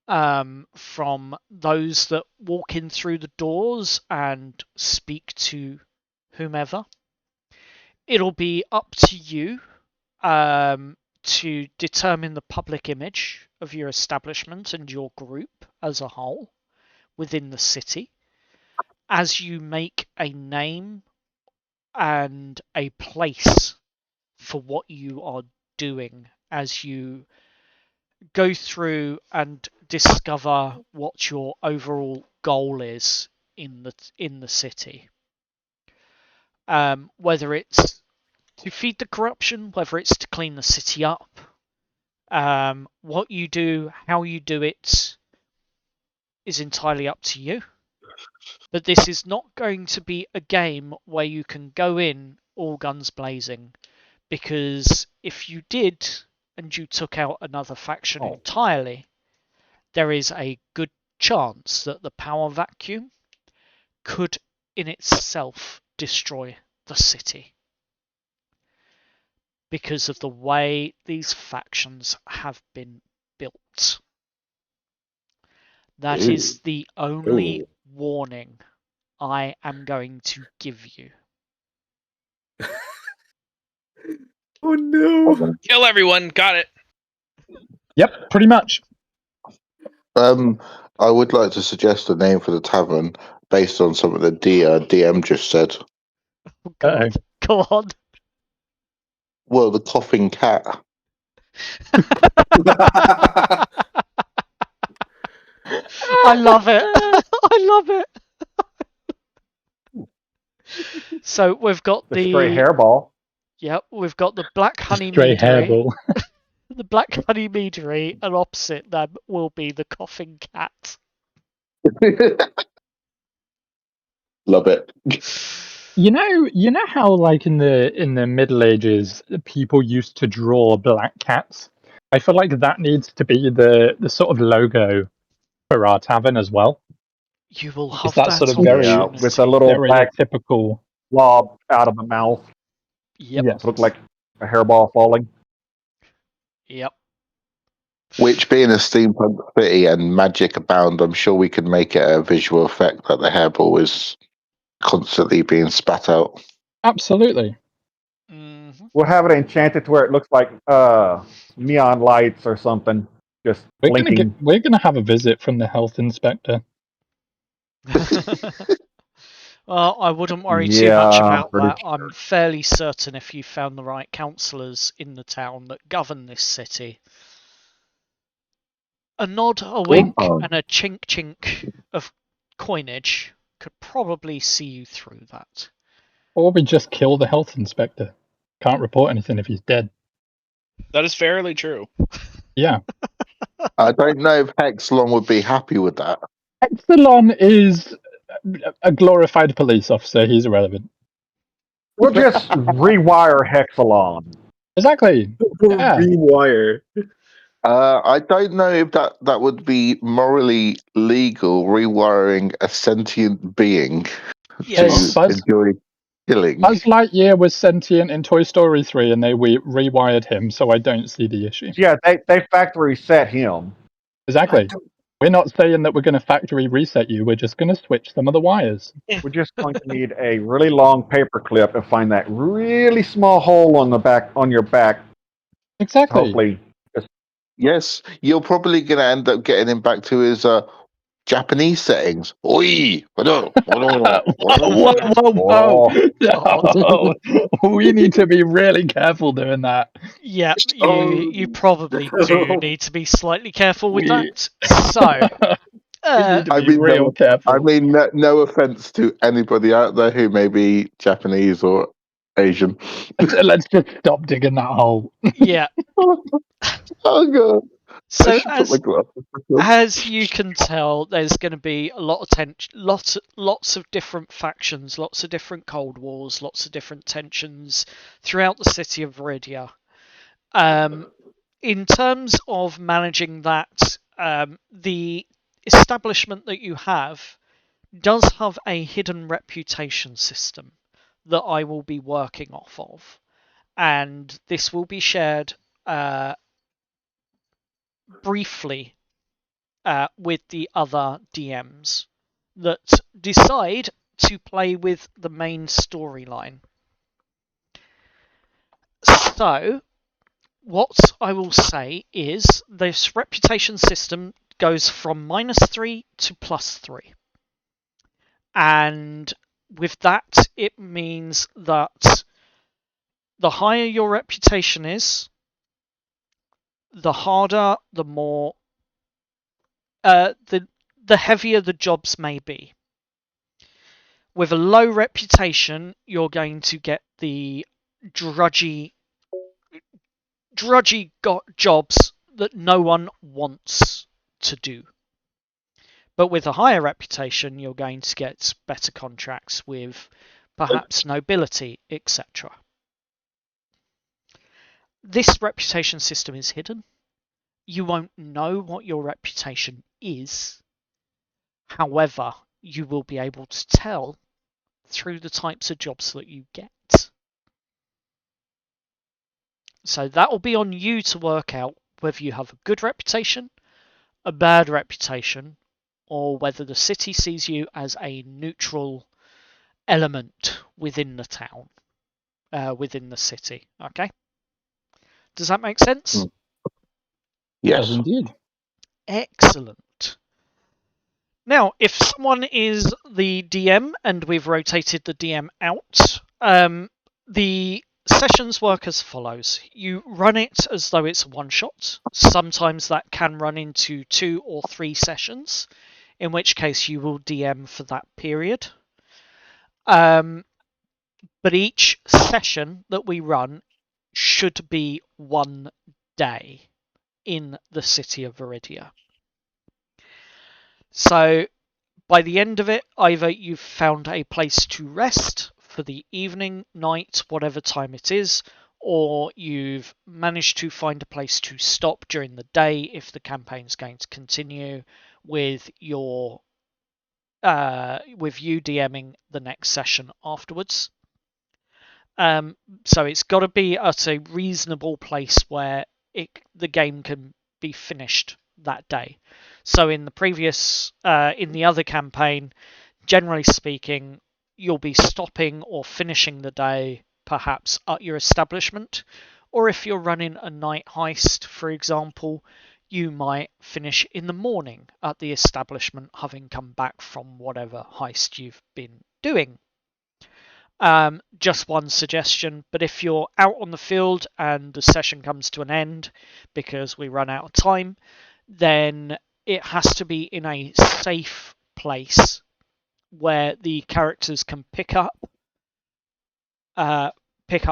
from those that walk in through the doors and speak to whomever. It'll be up to you to determine the public image of your establishment and your group as a whole within the city, as you make a name and a place for what you are doing, as you go through and discover what your overall goal is in the city. Whether it's to feed the corruption, whether it's to clean the city up, what you do, how you do it, is entirely up to you. But this is not going to be a game where you can go in all guns blazing, because if you did and you took out another faction entirely, there is a good chance that the power vacuum could in itself destroy the city, because of the way these factions have been built. That is the only warning I am going to give you. Oh no! Kill everyone. Got it. Yep, pretty much. I would like to suggest a name for the tavern based on something the DM just said. Oh, God. Go on. Well, the coughing cat. I love it. I love it. So we've got The stray hairball. Yep, we've got the Black Honey Stray Meadery. hairball. The Black Honey Meadery, and opposite them will be the Coughing Cat. Love it. You know how like in the Middle Ages people used to draw black cats? I feel like that needs to be the sort of logo for our tavern as well. You will have Is that that sort of very with a little very black typical blob out of the mouth? Yep. Yes. Look like a hairball falling. Yep. Which, being a steampunk city and magic abound, I'm sure we could make it a visual effect that the hairball is constantly being spat out. Absolutely. Mm-hmm. We'll have it enchanted to where it looks like neon lights or something, just blinking. We're gonna have a visit from the health inspector. Well, I wouldn't worry too much about that. I'm fairly certain if you found the right councillors in the town that govern this city, a nod, a wink, and a chink chink of coinage could probably see you through that. Or we just kill the health inspector. Can't report anything if he's dead. That is fairly true. Yeah. I don't know if Hexalon would be happy with that. Exelon is a glorified police officer. He's irrelevant. We'll just rewire Hexalon. Exactly. Yeah. Rewire. I don't know if that would be morally legal, rewiring a sentient being Yes. to enjoy killing. Buzz Lightyear was sentient in Toy Story 3 and they rewired him, so I don't see the issue. Yeah, they factory set him. Exactly. We're not saying that we're going to factory reset you, we're just going to switch some of the wires. We're just going to need a really long paper clip and find that really small hole on your back. Exactly. Hopefully. Yes, you're probably going to end up getting him back to his Japanese settings. Oi! Whoa. We need to be really careful doing that. Yeah, you probably do need to be slightly careful with that. So, You need to I be mean, real careful. I mean, no offense to anybody out there who may be Japanese or Asian. Let's just stop digging that hole. Yeah. Oh god! I So should put my glasses back on. as you can tell, there's going to be a lot of tension, lots of different factions, lots of different Cold Wars, lots of different tensions throughout the city of Veridia. In terms of managing that, the establishment that you have does have a hidden reputation system that I will be working off of, and this will be shared briefly with the other DMs that decide to play with the main storyline. So, what I will say is this reputation system goes from -3 to +3. And with that, it means that the higher your reputation is, the harder, the more, the heavier the jobs may be. With a low reputation, you're going to get the drudgy jobs that no one wants to do. But with a higher reputation, you're going to get better contracts with perhaps nobility, etc. This reputation system is hidden. You won't know what your reputation is. However, you will be able to tell through the types of jobs that you get. So that will be on you to work out whether you have a good reputation, a bad reputation, or whether the city sees you as a neutral element within the town, within the city. Okay? Does that make sense? Yes. Does indeed. Excellent. Now, if someone is the DM and we've rotated the DM out, the sessions work as follows. You run it as though it's a one-shot. Sometimes that can run into 2 or 3 sessions, in which case you will DM for that period. But each session that we run should be 1 day in the city of Veridia. So by the end of it, either you've found a place to rest for the evening, night, whatever time it is, or you've managed to find a place to stop during the day if the campaign's going to continue with your with you DMing the next session afterwards. So it's got to be at a reasonable place where the game can be finished that day. So in the previous, in the other campaign, generally speaking, you'll be stopping or finishing the day perhaps at your establishment, or if you're running a night heist, for example, you might finish in the morning at the establishment, having come back from whatever heist you've been doing. Just one suggestion, but if you're out on the field and the session comes to an end because we run out of time, then it has to be in a safe place where the characters can pick up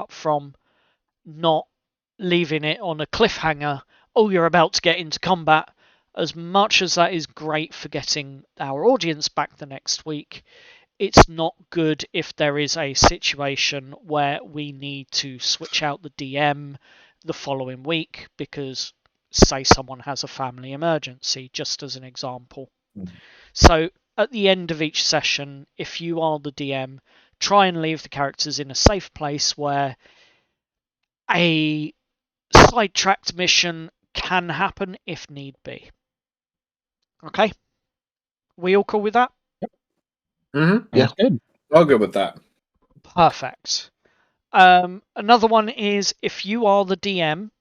from, not leaving it on a cliffhanger. Oh, you're about to get into combat. As much as that is great for getting our audience back the next week, it's not good if there is a situation where we need to switch out the DM the following week because, say, someone has a family emergency, just as an example. So at the end of each session, if you are the DM, try and leave the characters in a safe place where a sidetracked mission can happen if need be. Okay? We all cool with that? Mm-hmm. Yeah. That's good. I'll go with that. Perfect. Another one is if you are the DM,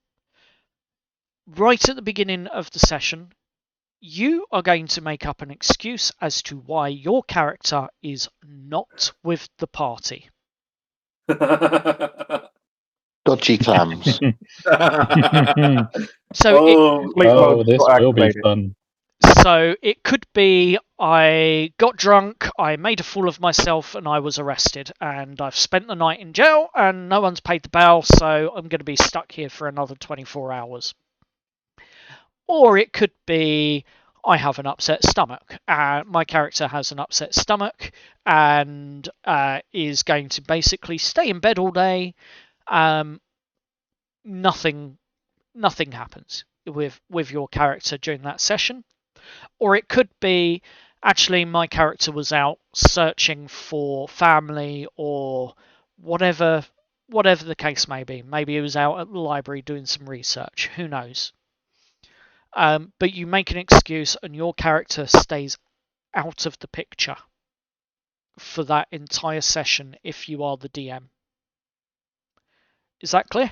right at the beginning of the session, you are going to make up an excuse as to why your character is not with the party. Dodgy clams. So Sleep mode this still will be activated. fun. So it could be I got drunk, I made a fool of myself, and I was arrested, and I've spent the night in jail, and no one's paid the bail, so I'm going to be stuck here for another 24 hours. Or it could be I have an upset stomach. My character has an upset stomach and is going to basically stay in bed all day. Nothing happens with your character during that session. Or it could be actually my character was out searching for family or whatever the case may be. Maybe he was out at the library doing some research. Who knows? But you make an excuse and your character stays out of the picture for that entire session if you are the DM. Is that clear?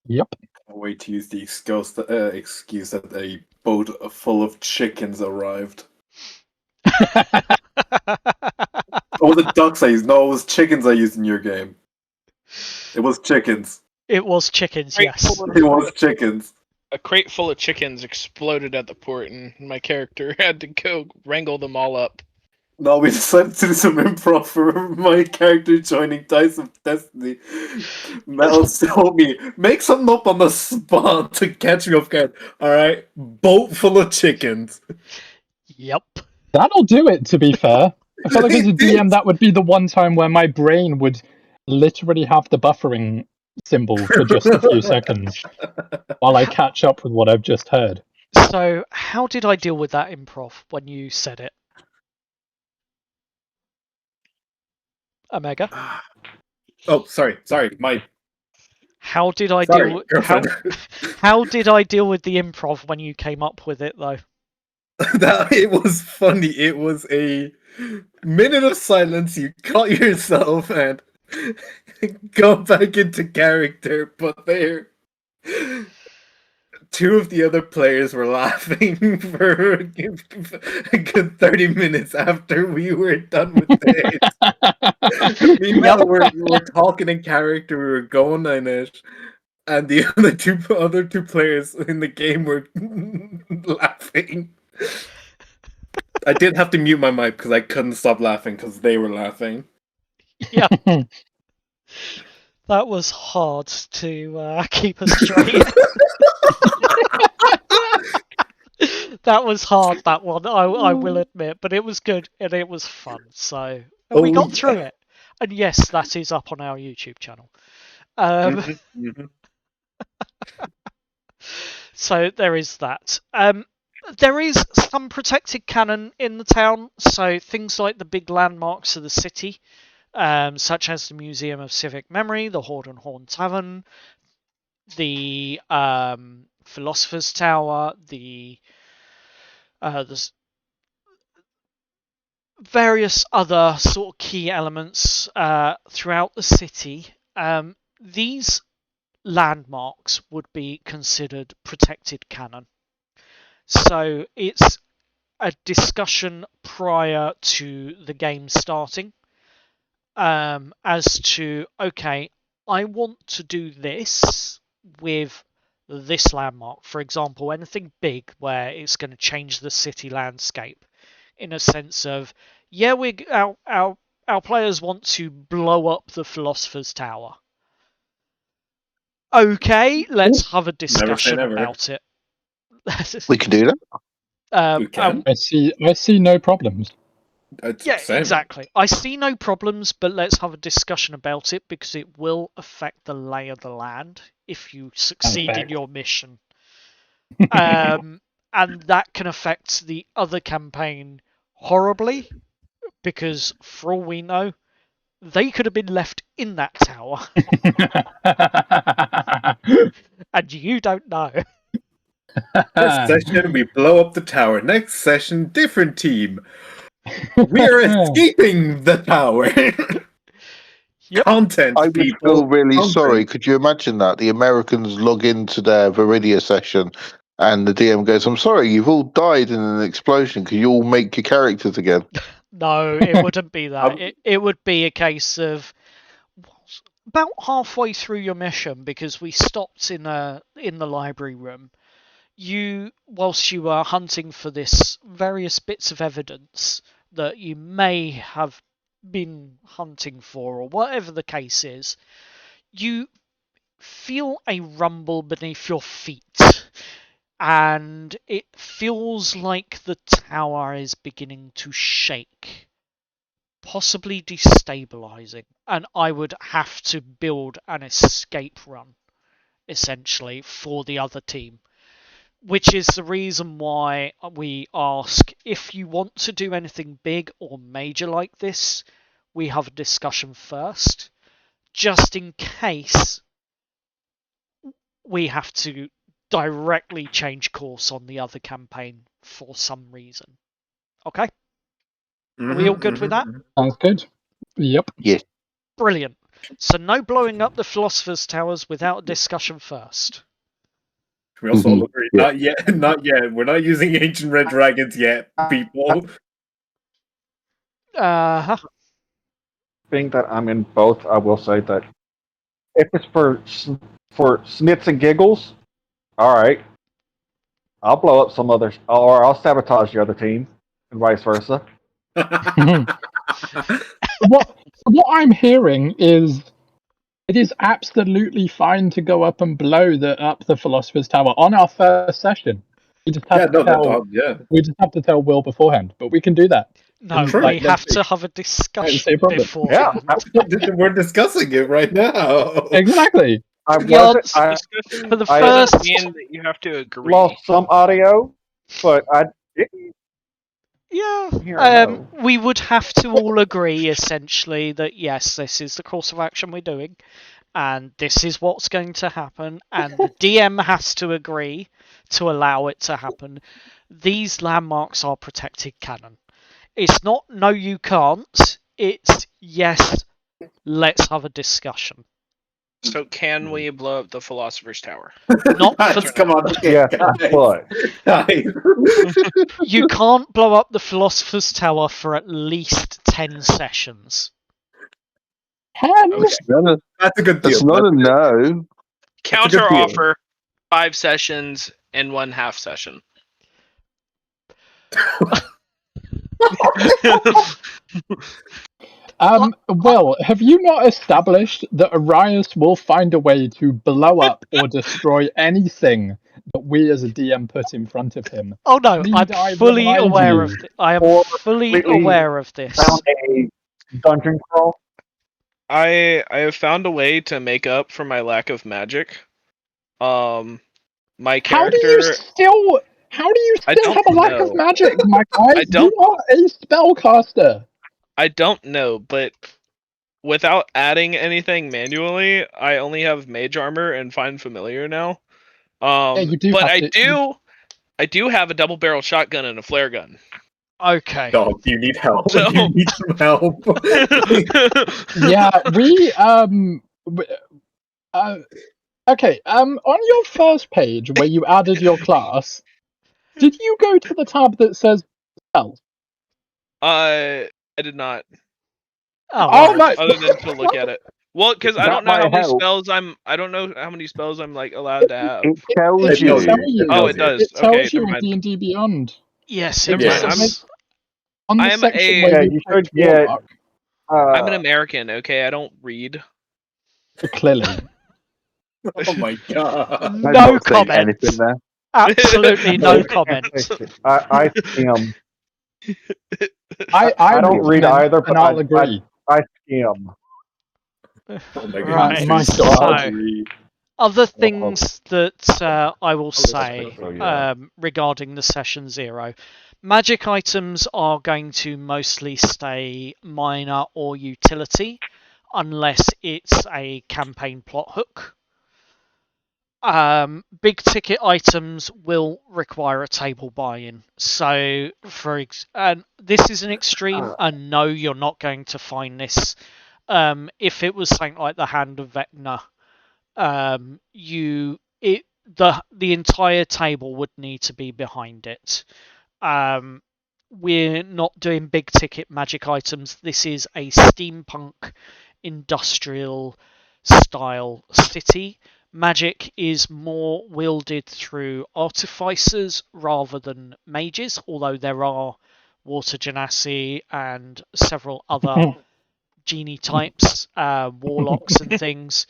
Yep. Can't wait to use the excuse that a boat full of chickens arrived. Oh, was it ducks I used? No, it was chickens I used in your game. It was chickens. It was chickens, yes. It was chickens. A crate full of chickens exploded at the port, and my character had to go wrangle them all up. No, we decided to do some improv for my character joining Dice of Destiny. Mel told me, make something up on the spot to catch me off guard. Alright, boat full of chickens. Yep. That'll do it, to be fair. I feel like as a DM, that would be the one time where my brain would literally have the buffering symbol for just a few seconds while I catch up with what I've just heard. So, how did I deal with that improv when you said it? Omega? Oh, sorry, my... How did I Sorry, deal with girlfriend. how did I deal with the improv when you came up with it though? It was funny. It was a minute of silence. You caught yourself and go back into character, but there, two of the other players were laughing for a good 30 minutes after we were done with it. Meanwhile, we were talking in character. We were going on it. And the other two players in the game were laughing. I did have to mute my mic because I couldn't stop laughing because they were laughing. Yeah. That was hard to keep us straight. That was hard, that one, I will admit, but it was good and it was fun, so and we got through it. And yes, that is up on our YouTube channel. So there is that. There is some protected canon in the town, so things like the big landmarks of the city, such as the Museum of Civic Memory, the Horde and Horn Tavern, the Philosopher's Tower, the various other sort of key elements throughout the city. These landmarks would be considered protected canon. So it's a discussion prior to the game starting as to, okay, I want to do this with this landmark. For example, anything big where it's going to change the city landscape in a sense of, yeah, our players want to blow up the Philosopher's Tower. Okay, let's have a discussion about it. We can do that. We can. I see no problems. Yeah, exactly. I see no problems, but let's have a discussion about it because it will affect the lay of the land if you succeed in your mission. And that can affect the other campaign horribly because, for all we know, they could have been left in that tower. And you don't know. This session, we blow up the tower. Next session, different team. We are escaping the tower. Yep. Content, I would people. feel really Content. sorry. Could you imagine that? The Americans log into their Veridia session and the DM goes, I'm sorry, you've all died in an explosion. Can you all make your characters again? No, it wouldn't be that. It would be a case of about halfway through your mission, because we stopped in the library room. whilst you are hunting for this various bits of evidence that you may have been hunting for, or whatever the case is, you feel a rumble beneath your feet, and it feels like the tower is beginning to shake, possibly destabilizing, and I would have to build an escape run, essentially, for the other team. Which is the reason why we ask, if you want to do anything big or major like this, we have a discussion first, just in case we have to directly change course on the other campaign for some reason. Okay? Are we all good with that? Sounds good. Yep. Yes. Brilliant. So no blowing up the Philosopher's Towers without a discussion first. We also all Mhm. agree. Yeah. Not yet. Not yet. We're not using ancient red dragons yet, people. Uh-huh. Being that I'm in both, I will say that if it's for snits and giggles, all right, I'll blow up some others, or I'll sabotage the other team, and vice versa. What I'm hearing is it is absolutely fine to go up and blow up the Philosopher's Tower on our first session. We just have we just have to tell Will beforehand, but we can do that. No, Sure. we have to have a discussion problem. beforehand. We're discussing it right now. Exactly. I Yance, wasn't. for the I first Doesn't mean that you have to agree. lost some audio, but I didn't hear no. we would have to all agree essentially that yes, this is the course of action we're doing, and this is what's going to happen, and the DM has to agree to allow it to happen. These landmarks are protected canon. It's not no, you can't. It's yes, let's have a discussion. So can we blow up the Philosopher's Tower? Not for Come on. Yeah, but you can't blow up the Philosopher's Tower for at least 10 sessions. That's That's a good deal. not a no. Counter deal. offer 5 sessions and 1 half session. Well, have you not established that Arias will find a way to blow up or destroy anything that we as a DM put in front of him? Oh no, Need I I'm fully remind aware you? of this. I am Or fully completely aware of this. found a dungeon crawl. I have found a way to make up for my lack of magic. My How character. do you still I have don't a lack of know. magic, my guy? I don't- You are a spellcaster. I don't know, but without adding anything manually, I only have mage armor and find familiar now. You do But have I do have a double barrel shotgun and a flare gun. Okay. Dog, you need help. So- You need some help. Yeah, okay. On your first page where you added your class, did you go to the tab that says spells? I did not. Oh my! Other than to look at it. Well, because I don't know That how might many help. spells I don't know how many spells I'm like allowed to have. It tells It you. tells you. Oh, it does. It tells Okay, you never in mind. D&D Beyond. Yes, Never it mind. does. On the I'm section a- where Yeah, you you clicked should get. Warlock, I'm an American, okay? I don't read. clearly. Oh my god. I'm No not saying comment. anything there. Absolutely no comment. I skim. I don't would read comment, either, but and I'll agree. I skim. Oh my Right, goodness. my so God. other things that I will that's say so, yeah. regarding the session 0. Magic items are going to mostly stay minor or utility, unless it's a campaign plot hook. Big ticket items will require a table buy-in. So, and this is an extreme, and no, you're not going to find this. If it was something like the Hand of Vecna, the entire table would need to be behind it. We're not doing big ticket magic items. This is a steampunk industrial style city, magic is more wielded through artificers rather than mages, although there are water genasi and several other genie types, warlocks and things.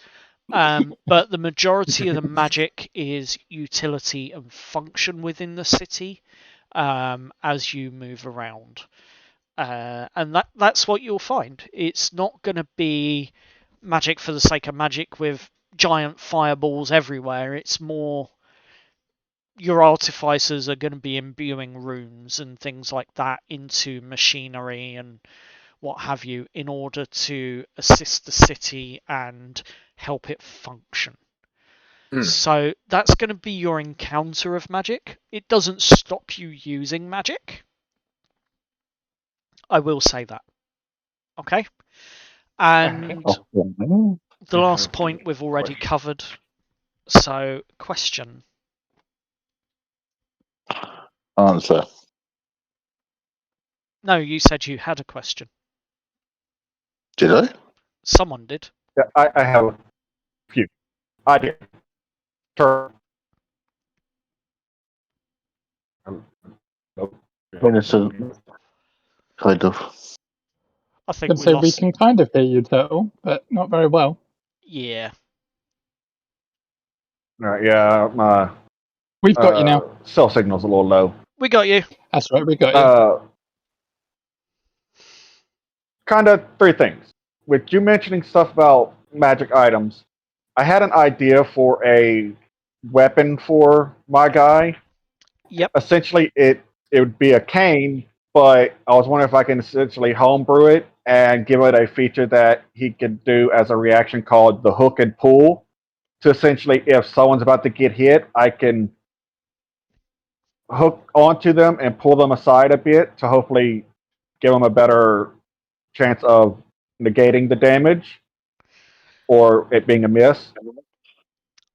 But the majority of the magic is utility and function within the city as you move around. And that's what you'll find. It's not going to be magic for the sake of magic with giant fireballs everywhere. It's more your artificers are going to be imbuing runes and things like that into machinery and what have you in order to assist the city and help it function. So that's going to be your encounter of magic. It doesn't stop you using magic. I will say that. Okay? And the last point we've already covered. So, question. Answer. No, you said you had a question. Did I? Someone did. Yeah, I have a few. I did. Sure. Innocent. Kind of. I think we So we lost. can kind of hear you, Turtle, but not very well. Yeah. Yeah, We've got you now. cell signal's a little low. We got you. That's right, we got you. Kind of three things. With you mentioning stuff about magic items, I had an idea for a weapon for my guy. Yep. Essentially, it would be a cane, but I was wondering if I can essentially homebrew it and give it a feature that he could do as a reaction called the hook and pull. To essentially, if someone's about to get hit, I can hook onto them and pull them aside a bit to hopefully give them a better chance of negating the damage or it being a miss.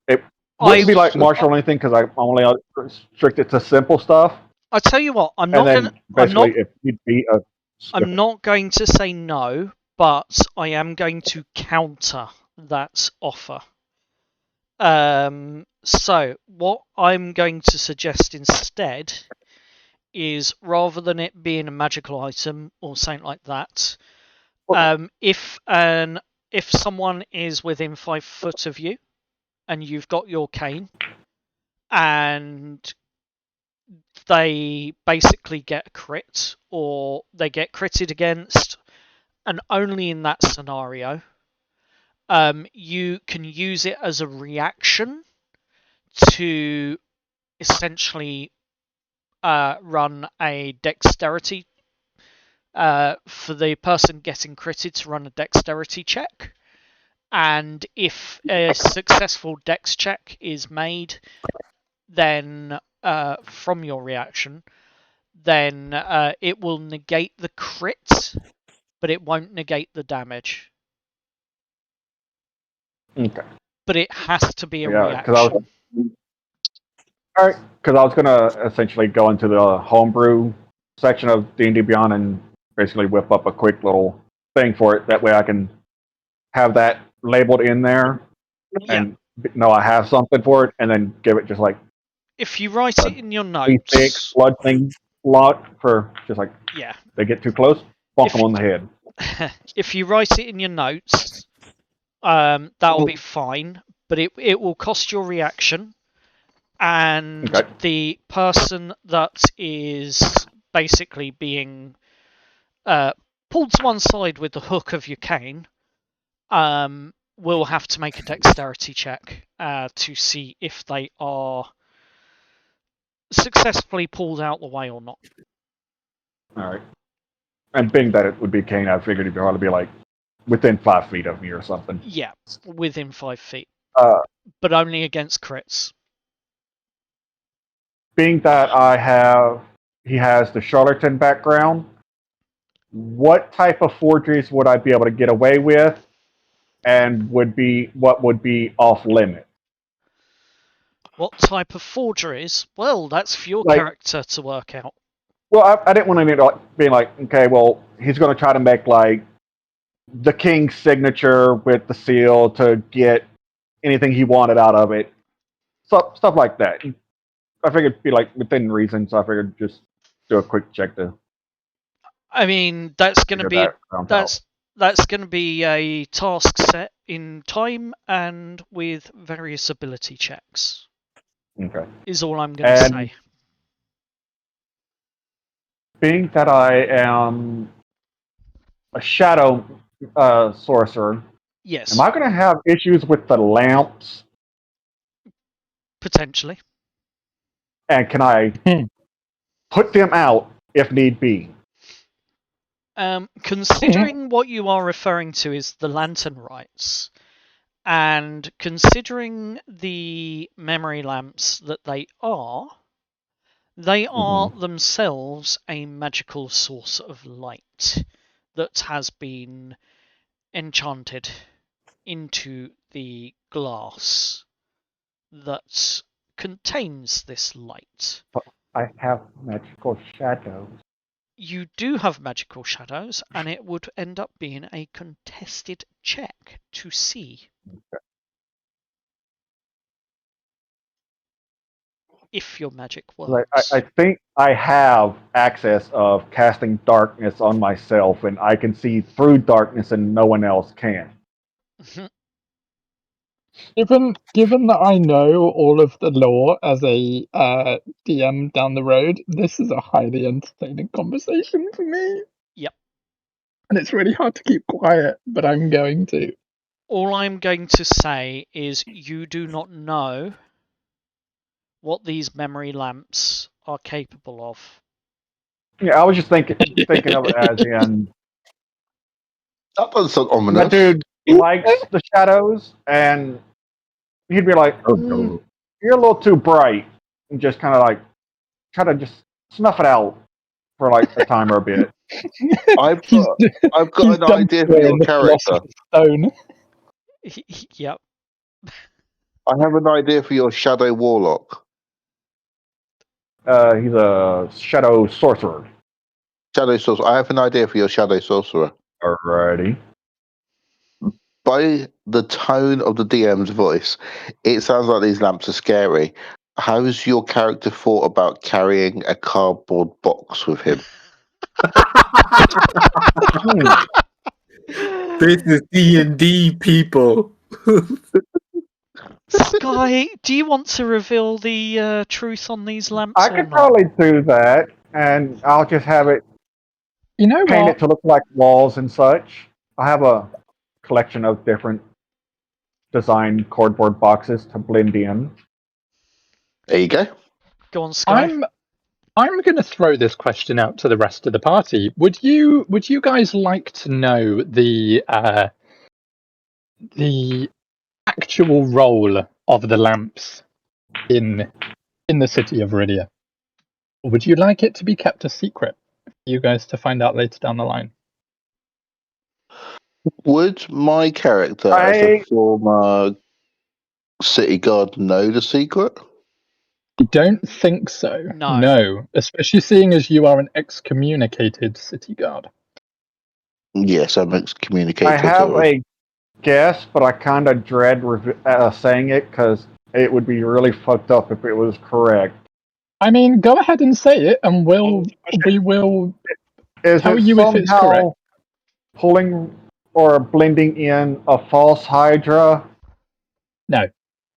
It wouldn't be like martial or anything because I'm only restricted to simple stuff. I tell you what, I'm And not then going. basically, if you'd be a I'm not going to say no, but I am going to counter that offer. So what I'm going to suggest instead is rather than it being a magical item or something like that, if someone is within 5 foot of you and you've got your cane and they basically get a crit or they get critted against, and only in that scenario you can use it as a reaction to essentially run a dexterity for the person getting critted to run a dexterity check, and if a successful dex check is made then from your reaction, then it will negate the crit, but it won't negate the damage. Okay. But it has to be a reaction. All right, because I was gonna essentially go into the homebrew section of D&D Beyond and basically whip up a quick little thing for it. That way, I can have that labeled in there and know I have something for it, and then give it just like if you write it in your notes, big blood thing lot for just like they get too close, bonk them on the head. If you write it in your notes, that'll be fine, but it will cost your reaction, and the person that is basically being pulled to one side with the hook of your cane will have to make a dexterity check to see if they are successfully pulled out the way or not. All right. And being that it would be cane, I figured it'd probably be like within 5 feet of me or something. Yeah, within 5 feet. But only against crits. Being that he has the charlatan background, what type of forgeries would I be able to get away with, and what would be off limit? What type of forgeries? Well, that's for your character to work out. Well, I didn't want to be like, okay, well, he's going to try to make like the king's signature with the seal to get anything he wanted out of it. Stuff like that. I figured it'd be like within reason, so I figured just do a quick check to I mean, that's going to figure be that round out. that's going to be a task set in time and with various ability checks. Okay. Is all I'm going to And- say. Being that I am a shadow sorcerer, Yes, am I going to have issues with the lamps? potentially. And can I put them out if need be? Considering what you are referring to is the lantern rites, and considering the memory lamps that they are themselves a magical source of light that has been enchanted into the glass that contains this light. I have magical shadows. You do have magical shadows, and it would end up being a contested check to see if your magic works. I think I have access of casting darkness on myself, and I can see through darkness, and no one else can. Given that I know all of the lore as a DM down the road, this is a highly entertaining conversation for me. Yep. And it's really hard to keep quiet, but I'm going to. All I'm going to say is you do not know what these memory lamps are capable of. Yeah, I was just thinking of it as in That doesn't sound that ominous. dude likes the shadows, and he'd be like, "You're a little too bright," and just kind of like try to just snuff it out for like a time or a bit. I've He's got an idea for your character. Stone. Yep. I have an idea for your shadow warlock. He's a shadow sorcerer. Shadow sorcerer. I have an idea for your shadow sorcerer. Alrighty. By the tone of the DM's voice, it sounds like these lamps are scary. How's your character thought about carrying a cardboard box with him? This is D&D, people. Sky, do you want to reveal the truth on these lamps I or could not? probably do that, and I'll just have it You know paint what? it to look like walls and such. I have a collection of different design cardboard boxes to blend in. There you go. Go on, Sky. I'm going to throw this question out to the rest of the party. Would you guys like to know the actual role of the lamps in the city of Veridia? Or would you like it to be kept a secret for you guys to find out later down the line? Would my character, as a former city guard, know the secret? I don't think so. No, especially seeing as you are an excommunicated city guard. Yes, I'm excommunicated. I have a guess, but I kind of dread saying it because it would be really fucked up if it was correct. I mean, go ahead and say it, and we will tell you if it's correct. Pulling or blending in a false Hydra? No.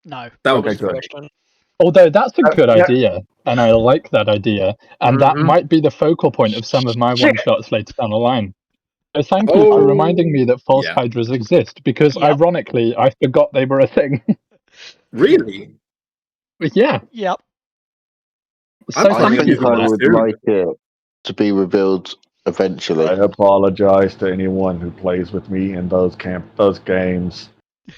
No. That Okay, was the good. question. Although that's a good yeah. idea, and I like that idea, and that might be the focal point of some of my one-shots later down the line. So thank you for reminding me that false Hydras exist, because ironically, I forgot they were a thing. Really? Yeah. Yep. So I thank you think for I that. would like it to be revealed eventually. I apologize to anyone who plays with me in those games.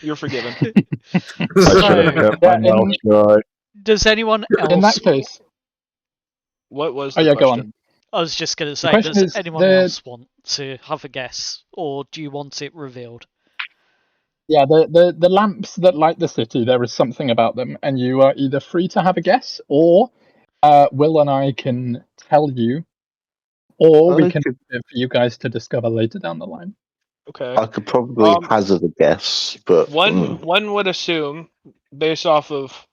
You're forgiven. I should have kept my mouth shut. Does anyone else? In that case, What was oh the yeah, question? go on. I was just going to say, question does is anyone else want to have a guess, or do you want it revealed? Yeah, the lamps that light the city, there is something about them, and you are either free to have a guess, or Will and I can tell you, or we can leave it for you guys to discover later down the line. Okay. I could probably hazard a guess, but One would assume, based off of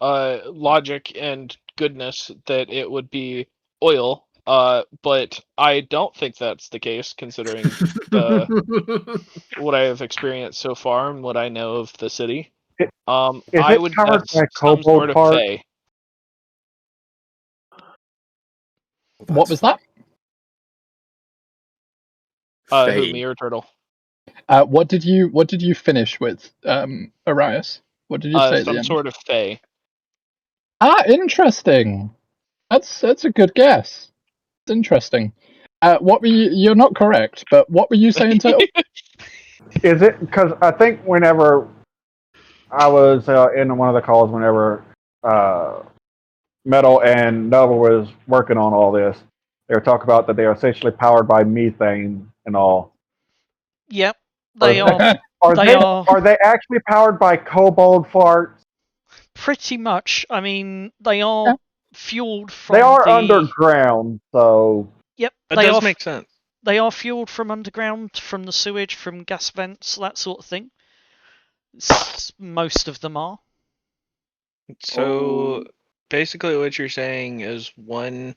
logic and goodness, that it would be oil. But I don't think that's the case, considering what I have experienced so far and what I know of the city. Is I it would powered guess by some cobalt sort of parts? fey. What was that? Who, me or Turtle? What did you finish with, Arias? What did you say at the Some end? sort of fey. Interesting. That's a good guess. It's interesting. What were you? You're not correct, but what were you saying, Turtle? Is it because I think whenever I was in one of the calls, whenever Metal and Nova was working on all this, they were talking about that they are essentially powered by methane and all. Yep, they are. Are they actually powered by kobold farts? Pretty much. I mean, they are fueled from. They are underground, so. Yep, that does make sense. They are fueled from underground, from the sewage, from gas vents, that sort of thing. Most of them are. So basically, what you're saying is one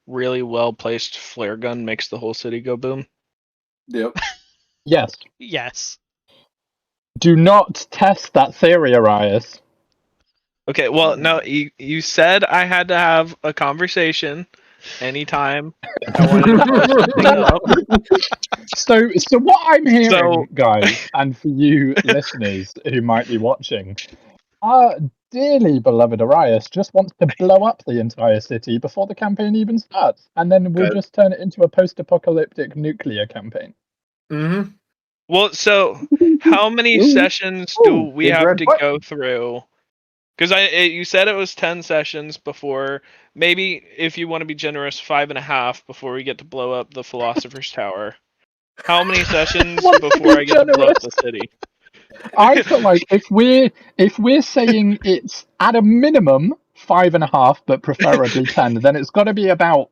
really well placed flare gun makes the whole city go boom. Yep. Yes. Yes. Do not test that theory, Arias. Okay, well, no, you said I had to have a conversation anytime I wanted to post something up. So what I'm hearing, guys, and for you listeners who might be watching, our dearly beloved Arias just wants to blow up the entire city before the campaign even starts, and then we'll just turn it into a post-apocalyptic nuclear campaign. Mm-hmm. Well, so how many sessions do we have to go through? Because you said it was 10 sessions before. Maybe if you want to be generous, 5.5 before we get to blow up the Philosopher's Tower. How many sessions before I get to blow up the city? I feel like if we're saying it's at a minimum 5.5, but preferably 10, then it's got to be about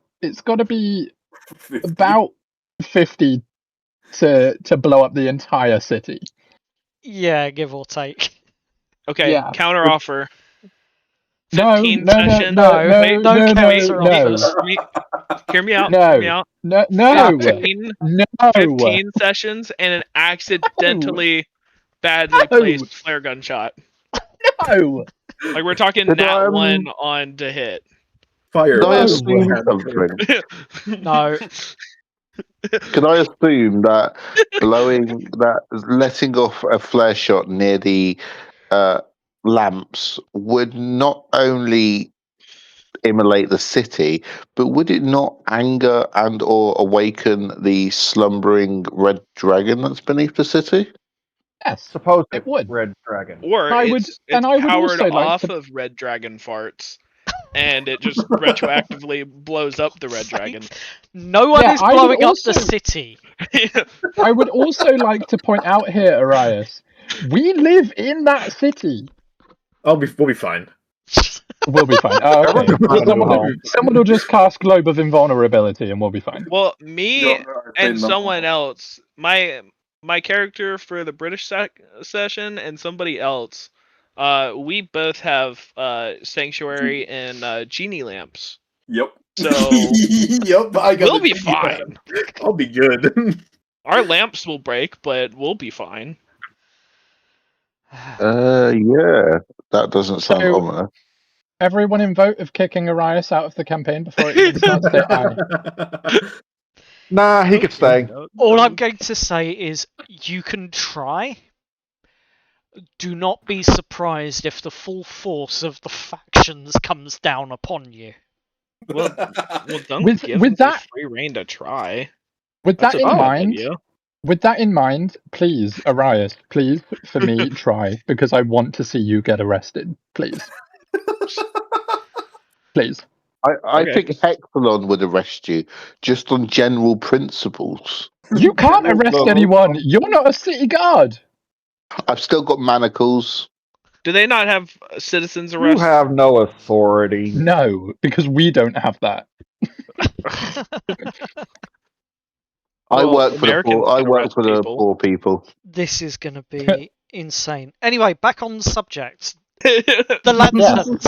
50 to blow up the entire city. Yeah, give or take. Okay, Yeah. counter offer. No, 15 no, sessions. no, Wait, no, wait, counter offers. Hear me out. No, Hear me out. no, 15 sessions and an accidentally badly placed flare gun shot. No. Like we're talking nat 1 on to hit. Fire. Can I assume something? No. Can I assume that letting off a flare shot near the lamps would not only immolate the city, but would it not anger and or awaken the slumbering red dragon that's beneath the city? Yes, Suppose it would. Red Dragon. Or I it's would powered also like off to- of red dragon farts. And it just retroactively blows up the red dragon. No one is I would blowing up also- the city. I would also like to point out here, Arias, we live in that city. We'll be fine. We'll be fine. Oh, okay. Everyone's fine. Someone will just cast Globe of Invulnerability and we'll be fine. Well, me and someone else, my character for the British session and somebody else, we both have sanctuary and genie lamps. Yep. So yep, we'll be fine. I'll be good. Our lamps will break, but we'll be fine. Yeah, that doesn't sound So- ominous. Everyone in vote of kicking Arias out of the campaign before it even starts. Say aye. Nah, he could stay. All I'm going to say is you can try. Do not be surprised if the full force of the factions comes down upon you. Well, don't With give them that- free reign to try. With That's that a in bad mind, idea. with that in mind, please, Arias, please, for me, try, because I want to see you get arrested. Please. Please. I Okay. think Hexalon would arrest you just on general principles. You can't arrest anyone. You're not a city guard. I've still got manacles. Do they not have citizens You arrest? have no authority. No, because we don't have that. I Well, work for the Americans poor. I can work arrest for the people. poor people. This is going to be insane. Anyway, back on subject. The lanterns.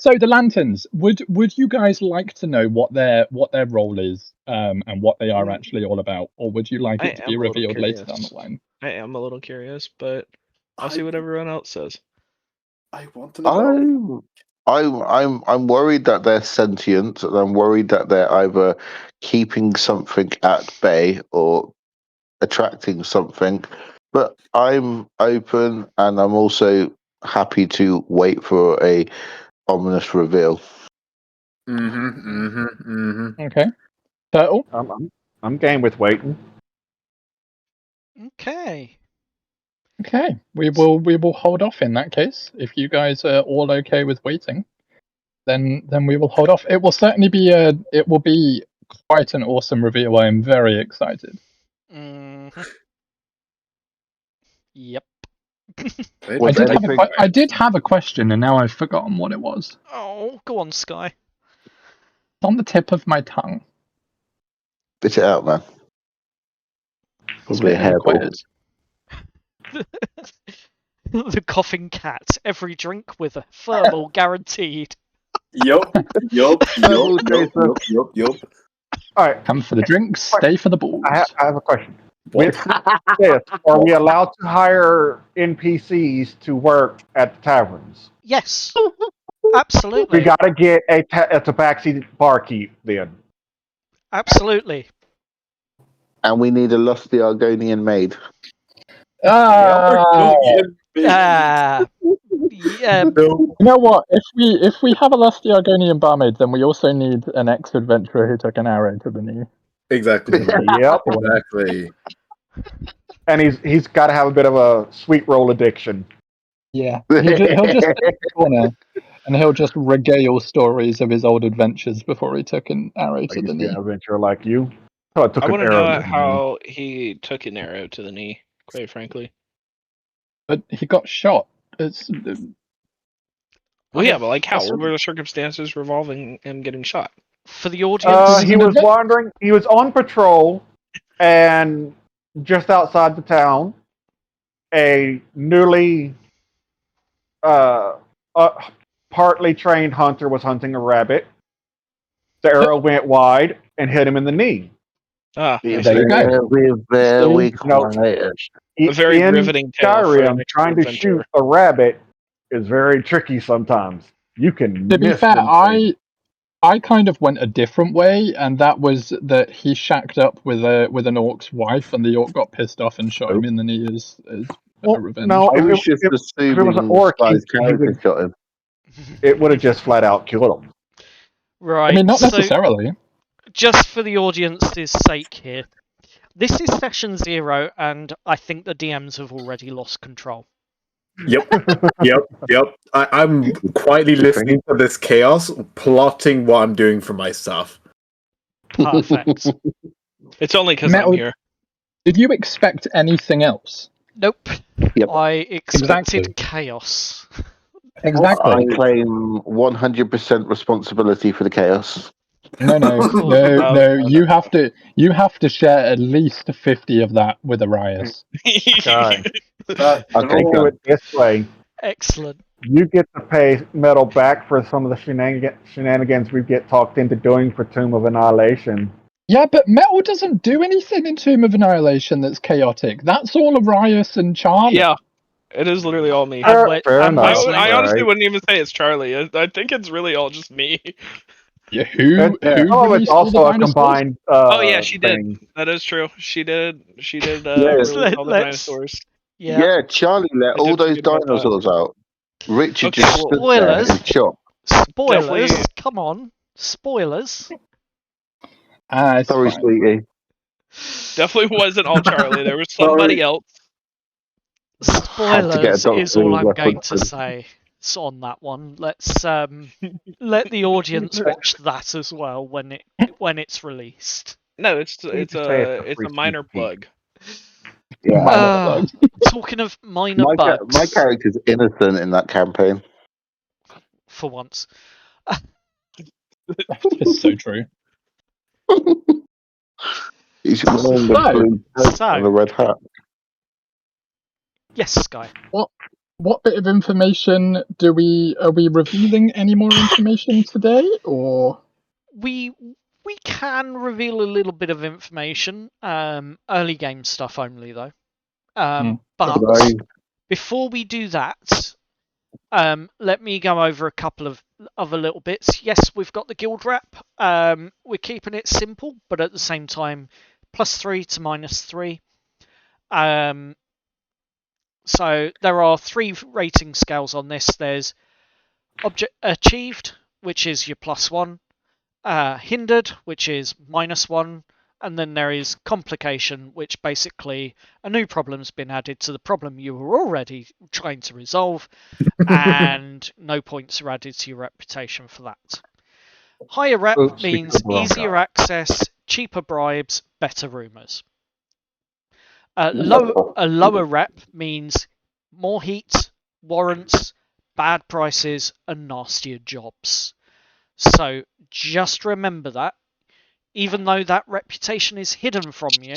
So the lanterns. Would you guys like to know what their role is, and what they are actually all about, or would you like I it to am be a little revealed later down curious. the line? I am a little curious, but I'll see what everyone else says. I want to know. I'm worried that they're sentient, and I'm worried that they're either keeping something at bay or attracting something. But I'm open, and I'm also happy to wait for a ominous reveal. Okay. Turtle. I'm game with waiting. Okay. Okay. We will hold off in that case. If you guys are all okay with waiting, then we will hold off. It will certainly be quite an awesome reveal. I am very excited. Mm-hmm. Yep. Was anything? I did have a question, and now I've forgotten what it was. Oh, go on, Sky. It's on the tip of my tongue. Spit it out, man. Probably a Spit hairball. required. The coughing cat. Every drink with a thermal guaranteed. Yup. All right. Come for the drinks, stay for the balls. I have a question. With this, are we allowed to hire NPCs to work at the taverns? Yes. Absolutely. We got to get a tabaxi barkeep then. Absolutely. And we need a lusty Argonian maid. Yeah. You know what? If we have a lusty Argonian barmaid, then we also need an ex-adventurer who took an arrow to the knee. Exactly. Yep. Exactly. And he's got to have a bit of a sweet roll addiction. Yeah, he'll just sit in the corner and he'll just regale stories of his old adventures before he took an arrow I to used the to be knee. an adventurer like you. So I took I an want to arrow know to the knee. how he took an arrow to the knee, quite frankly. But he got shot. It's Well, yeah, but like how? That's What were the circumstances revolving him getting shot? For the audience, He was wandering. He was on patrol, and just outside the town, a newly partly trained hunter was hunting a rabbit. The arrow went wide and hit him in the knee. Ah, I there see. you go. Very No. quiet. A very In riveting tale for an Skyrim, trying to adventure. shoot a rabbit is very tricky sometimes. You can To be miss fair, them things. I kind of went a different way, and that was that he shacked up with an orc's wife, and the orc got pissed off and shot him in the knee as Well, a revenge. no, I was just if it was an assuming orc, Sky's character shot him. it would have just flat out killed him. right. I mean, not so, necessarily. just for the audience's sake here, this is session 0, and I think the DMs have already lost control. Yep. I'm quietly listening to this chaos, plotting what I'm doing for my stuff. Perfect. It's only because I'm Metal- here. Did you expect anything else? Nope. Yep. I expected Exactly. chaos. Exactly. I claim 100% responsibility for the chaos. No. You have to share at least 50 of that with Arias. God. Okay, I'll do it this way. Excellent. You get to pay Metal back for some of the shenanigans we get talked into doing for Tomb of Annihilation. Yeah, but Metal doesn't do anything in Tomb of Annihilation that's chaotic. That's all Arias and Charlie. Yeah, it is literally all me. Fair enough. I honestly Right. wouldn't even say it's Charlie. I think it's really all just me. Yeah, who Some of it's released all the also a dinosaurs? combined. Oh yeah, she thing. did. That is true. She did. Yeah. Release all the Let's- dinosaurs. Yeah. Charlie let I all did those forget about that. dinosaurs out. Richard Okay, just well- stood there Spoilers. in shock. Spoilers. Definitely- Come on. Spoilers. It's Sorry, fine. sweetie. Definitely wasn't all Charlie. There was somebody else. Had to get a Spoilers is all I'm Doctor Who going to reference. say. It's on that one. Let's let the audience watch that as well when it's released. No, it's You just say it's a a free minor sneak peek. plug. Yeah. Minor Talking of minor My bugs, character's innocent in that campaign. for once. It's so true. He's wearing the blue coat So- and the red hat. Yes, Sky. What bit of information are we revealing any more information today, or We can reveal a little bit of information. Early game stuff only, though. But Right. before we do that, let me go over a couple of other little bits. Yes, we've got the guild rep. We're keeping it simple, but at the same time, +3 to -3. So there are 3 rating scales on this. There's object achieved, which is your +1, hindered, which is -1, and then there is complication, which basically a new problem's been added to the problem you were already trying to resolve, and no points are added to your reputation for that. Higher rep means easier access, cheaper bribes, better rumours. A lower rep means more heat, warrants, bad prices, and nastier jobs. So just remember that, even though that reputation is hidden from you,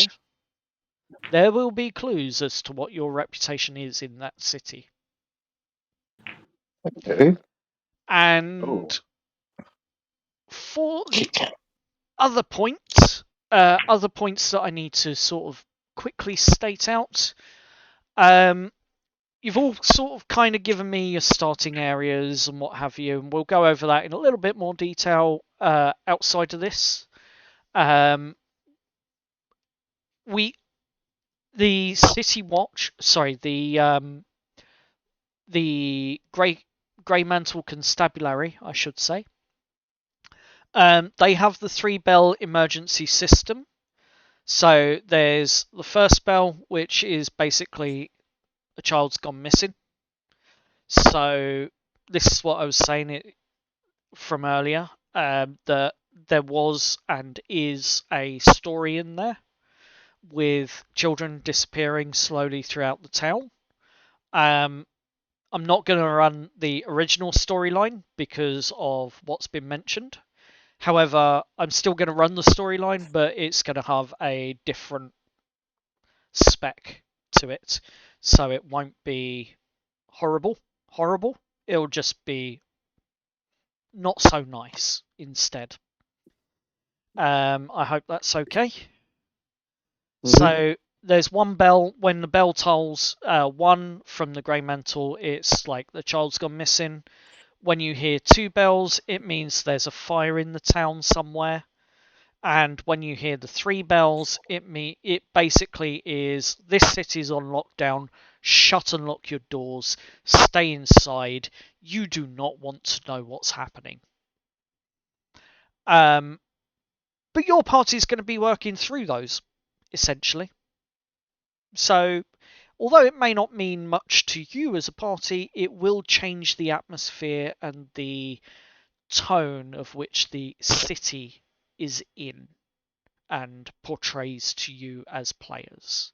there will be clues as to what your reputation is in that city. Okay. And for the other points that I need to sort of quickly state out, you've all sort of kind of given me your starting areas and what have you, and we'll go over that in a little bit more detail outside of this. The City Watch, sorry, the Grey Mantle Constabulary, I should say. They have the 3-bell emergency system. So there's the first bell, which is basically a child's gone missing. So this is what I was saying from earlier, that there was and is a story in there with children disappearing slowly throughout the town. I'm not going to run the original storyline because of what's been mentioned. However, I'm still going to run the storyline, but it's going to have a different spec to it. So it won't be horrible. It'll just be not so nice instead. I hope that's okay. So there's 1 bell. When the bell tolls 1 from the Grey Mantle, it's like the child's gone missing. When you hear 2 bells, it means there's a fire in the town somewhere. And when you hear the 3 bells, it basically is this city's on lockdown. Shut and lock your doors. Stay inside. You do not want to know what's happening. But your party's going to be working through those, essentially. So, although it may not mean much to you as a party, it will change the atmosphere and the tone of which the city is in and portrays to you as players.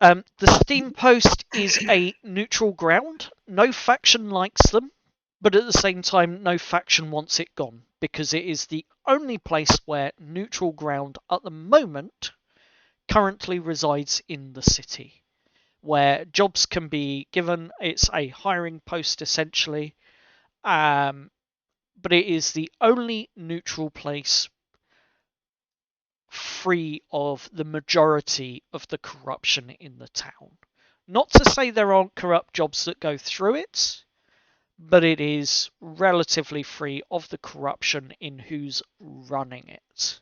The Steam Post is a neutral ground. No faction likes them, but at the same time, no faction wants it gone, because it is the only place where neutral ground at the moment currently resides in the city, where jobs can be given. It's a hiring post, essentially, but it is the only neutral place free of the majority of the corruption in the town. Not to say there aren't corrupt jobs that go through it, but it is relatively free of the corruption in who's running it.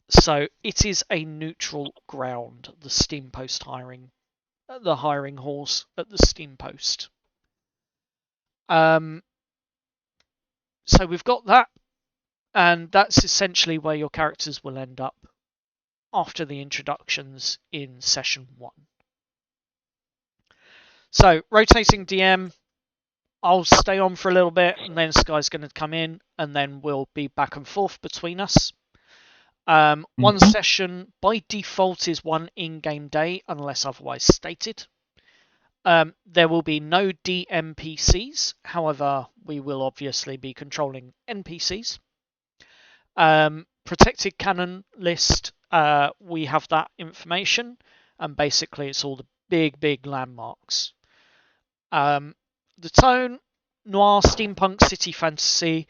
So it is a neutral ground, the Steam Post hiring, the hiring halls at the Steam Post. So we've got that, and that's essentially where your characters will end up after the introductions in session 1. So, rotating DM, I'll stay on for a little bit, and then Sky's going to come in, and then we'll be back and forth between us. One session by default is 1 in-game day, unless otherwise stated. There will be no protected cannon list, we have that information, and basically it's all the big landmarks. The tone: noir, steampunk, city fantasy,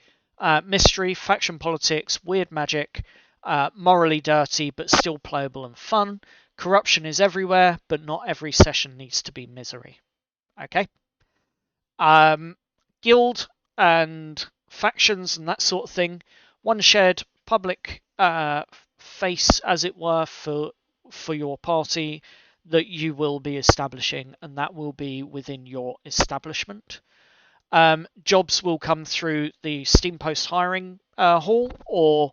mystery, faction politics, weird magic, morally dirty but still playable and fun. Corruption is everywhere, but not every session needs to be misery. Okay. Guild and factions and that sort of thing. One shared public face, as it were, for your party that you will be establishing, and that will be within your establishment. Jobs will come through the Steam Post hiring hall or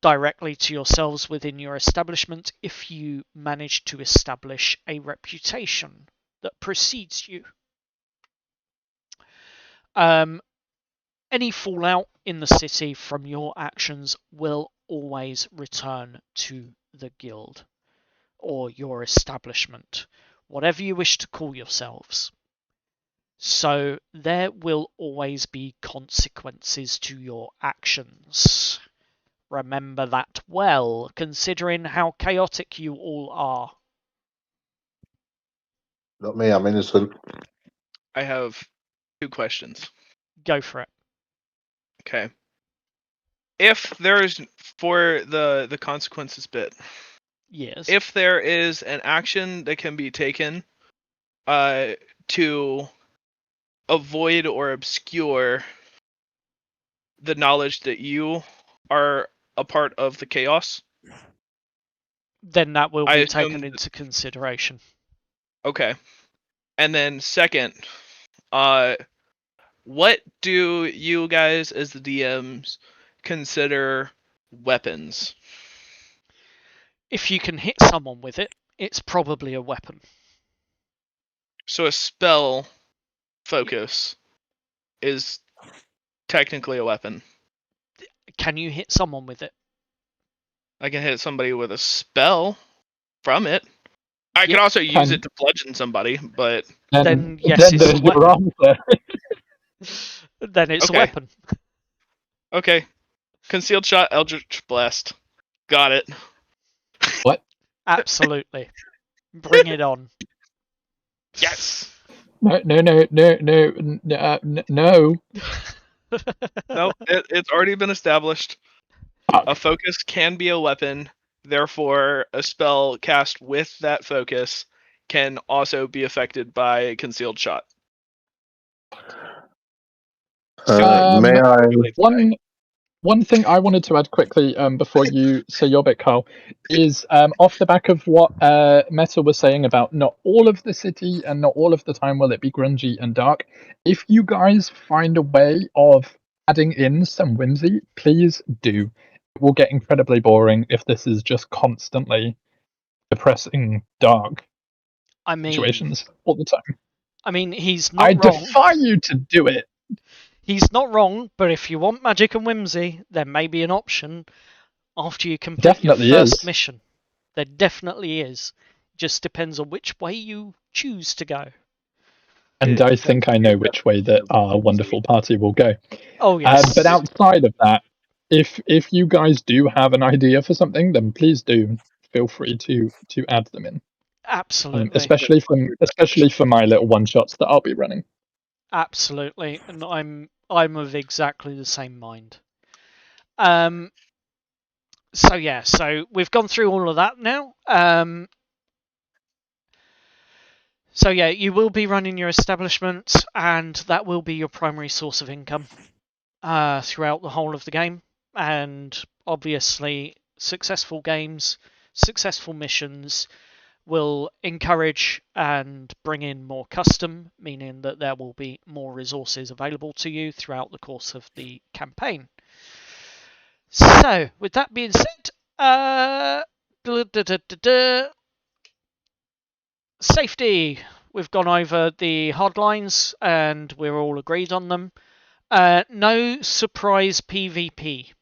directly to yourselves within your establishment if you manage to establish a reputation that precedes you. Any fallout in the city from your actions will always return to the guild or your establishment, whatever you wish to call yourselves. So there will always be consequences to your actions. Remember that well, considering how chaotic you all are. Not me, I'm innocent. I have 2 questions. Go for it. Okay. If there's, for the consequences bit, Yes. if there is an action that can be taken to avoid or obscure the knowledge that you are a part of the chaos, then that will I be assume taken into consideration. Okay. And then second, what do you guys as the DMs consider weapons? If you can hit someone with it, it's probably a weapon. So a spell focus is technically a weapon. Can you hit someone with it? I can hit somebody with a spell from it. I can Yep. also use it to bludgeon somebody, but Then yes, it's a there's your weapon. answer. Then it's a Okay. weapon. okay. Concealed shot, Eldritch Blast. Got it. What? Absolutely. Bring it on. Yes. No. No, it's already been established. Fuck. A focus can be a weapon, therefore a spell cast with that focus can also be affected by a concealed shot. May I? One thing I wanted to add quickly before you say your bit, Carl, is off the back of what Meta was saying about not all of the city and not all of the time will it be grungy and dark. If you guys find a way of adding in some whimsy, please do. It will get incredibly boring if this is just constantly depressing, dark situations all the time. I mean, he's not I wrong. defy you to do it. He's not wrong, but if you want magic and whimsy, there may be an option after you complete Definitely your first is. mission. There definitely is. Just depends on which way you choose to go. And I think I know which way that our wonderful party will go. Oh yes. But outside of that, if you guys do have an idea for something, then please do feel free to add them in. Absolutely. Especially for my little one shots that I'll be running. Absolutely, and I'm of exactly the same mind. So yeah, so we've gone through all of that now. So yeah, you will be running your establishment, and that will be your primary source of income throughout the whole of the game. And obviously, successful games, successful missions will encourage and bring in more custom, meaning that there will be more resources available to you throughout the course of the campaign. So, with that being said, safety. We've gone over the hard lines and we're all agreed on them. No surprise PvP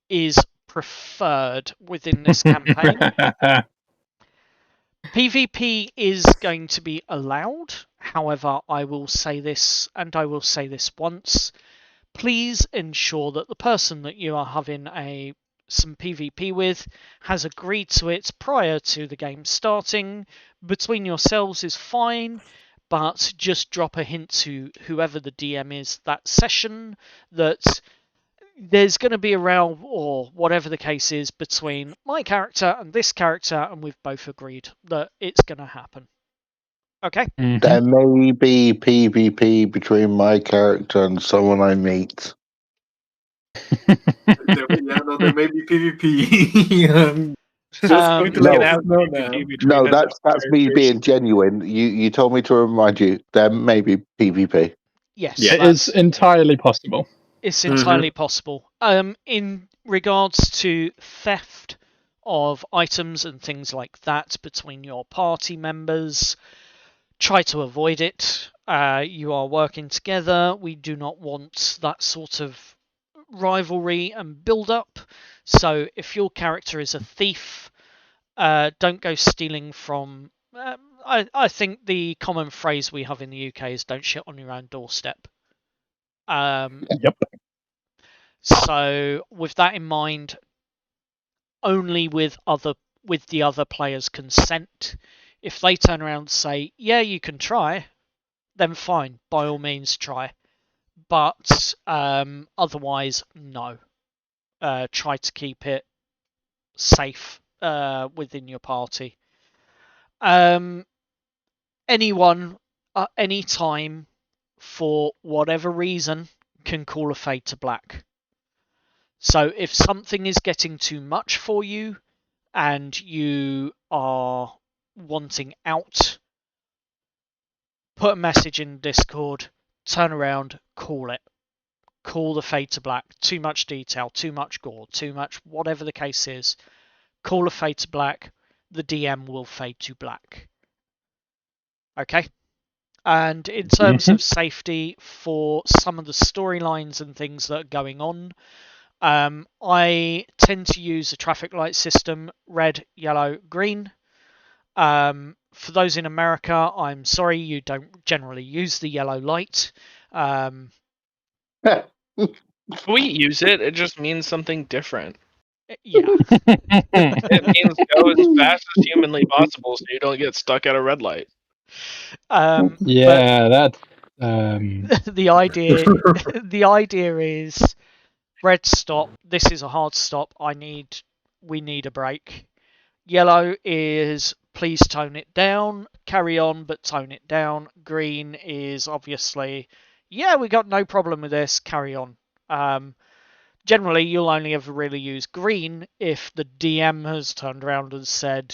is preferred within this campaign. PvP is going to be allowed. However, I will say this, and I will say this once. please ensure that the person that you are having some PvP with has agreed to it prior to the game starting. Between yourselves is fine, but just drop a hint to whoever the DM is that session that there's going to be a row or whatever the case is between my character and this character, and we've both agreed that it's going to happen. Okay? There may be PvP between my character and someone I meet. There may be PvP. No, that's me being genuine. You told me to remind you there may be PvP. Yes, it is entirely possible. It's entirely possible. In regards to theft of items and things like that between your party members, try to avoid it. You are working together. We do not want that sort of rivalry and build-up. So if your character is a thief, don't go stealing from... I think the common phrase we have in the UK is don't shit on your own doorstep. Yep. So with that in mind, only with the other players' consent. If they turn around and say, yeah, you can try, then fine, by all means try. But otherwise, no. Try to keep it safe within your party. Anyone at any time, for whatever reason, can call a fade to black. So if something is getting too much for you and you are wanting out, put a message in Discord, turn around, call it. Call the fade to black. Too much detail, too much gore, too much whatever the case is. Call a fade to black. The DM will fade to black. Okay? And in terms of safety for some of the storylines and things that are going on, I tend to use a traffic light system, red, yellow, green. For those in America, I'm sorry, you don't generally use the yellow light. We use it, it just means something different. Yeah. It means go as fast as humanly possible so you don't get stuck at a red light. Yeah, that's... the idea is red stop, this is a hard stop, we need a break. Yellow is please tone it down, carry on but tone it down. Green is obviously, yeah, we got no problem with this, carry on. Generally you'll only ever really use green if the DM has turned around and said,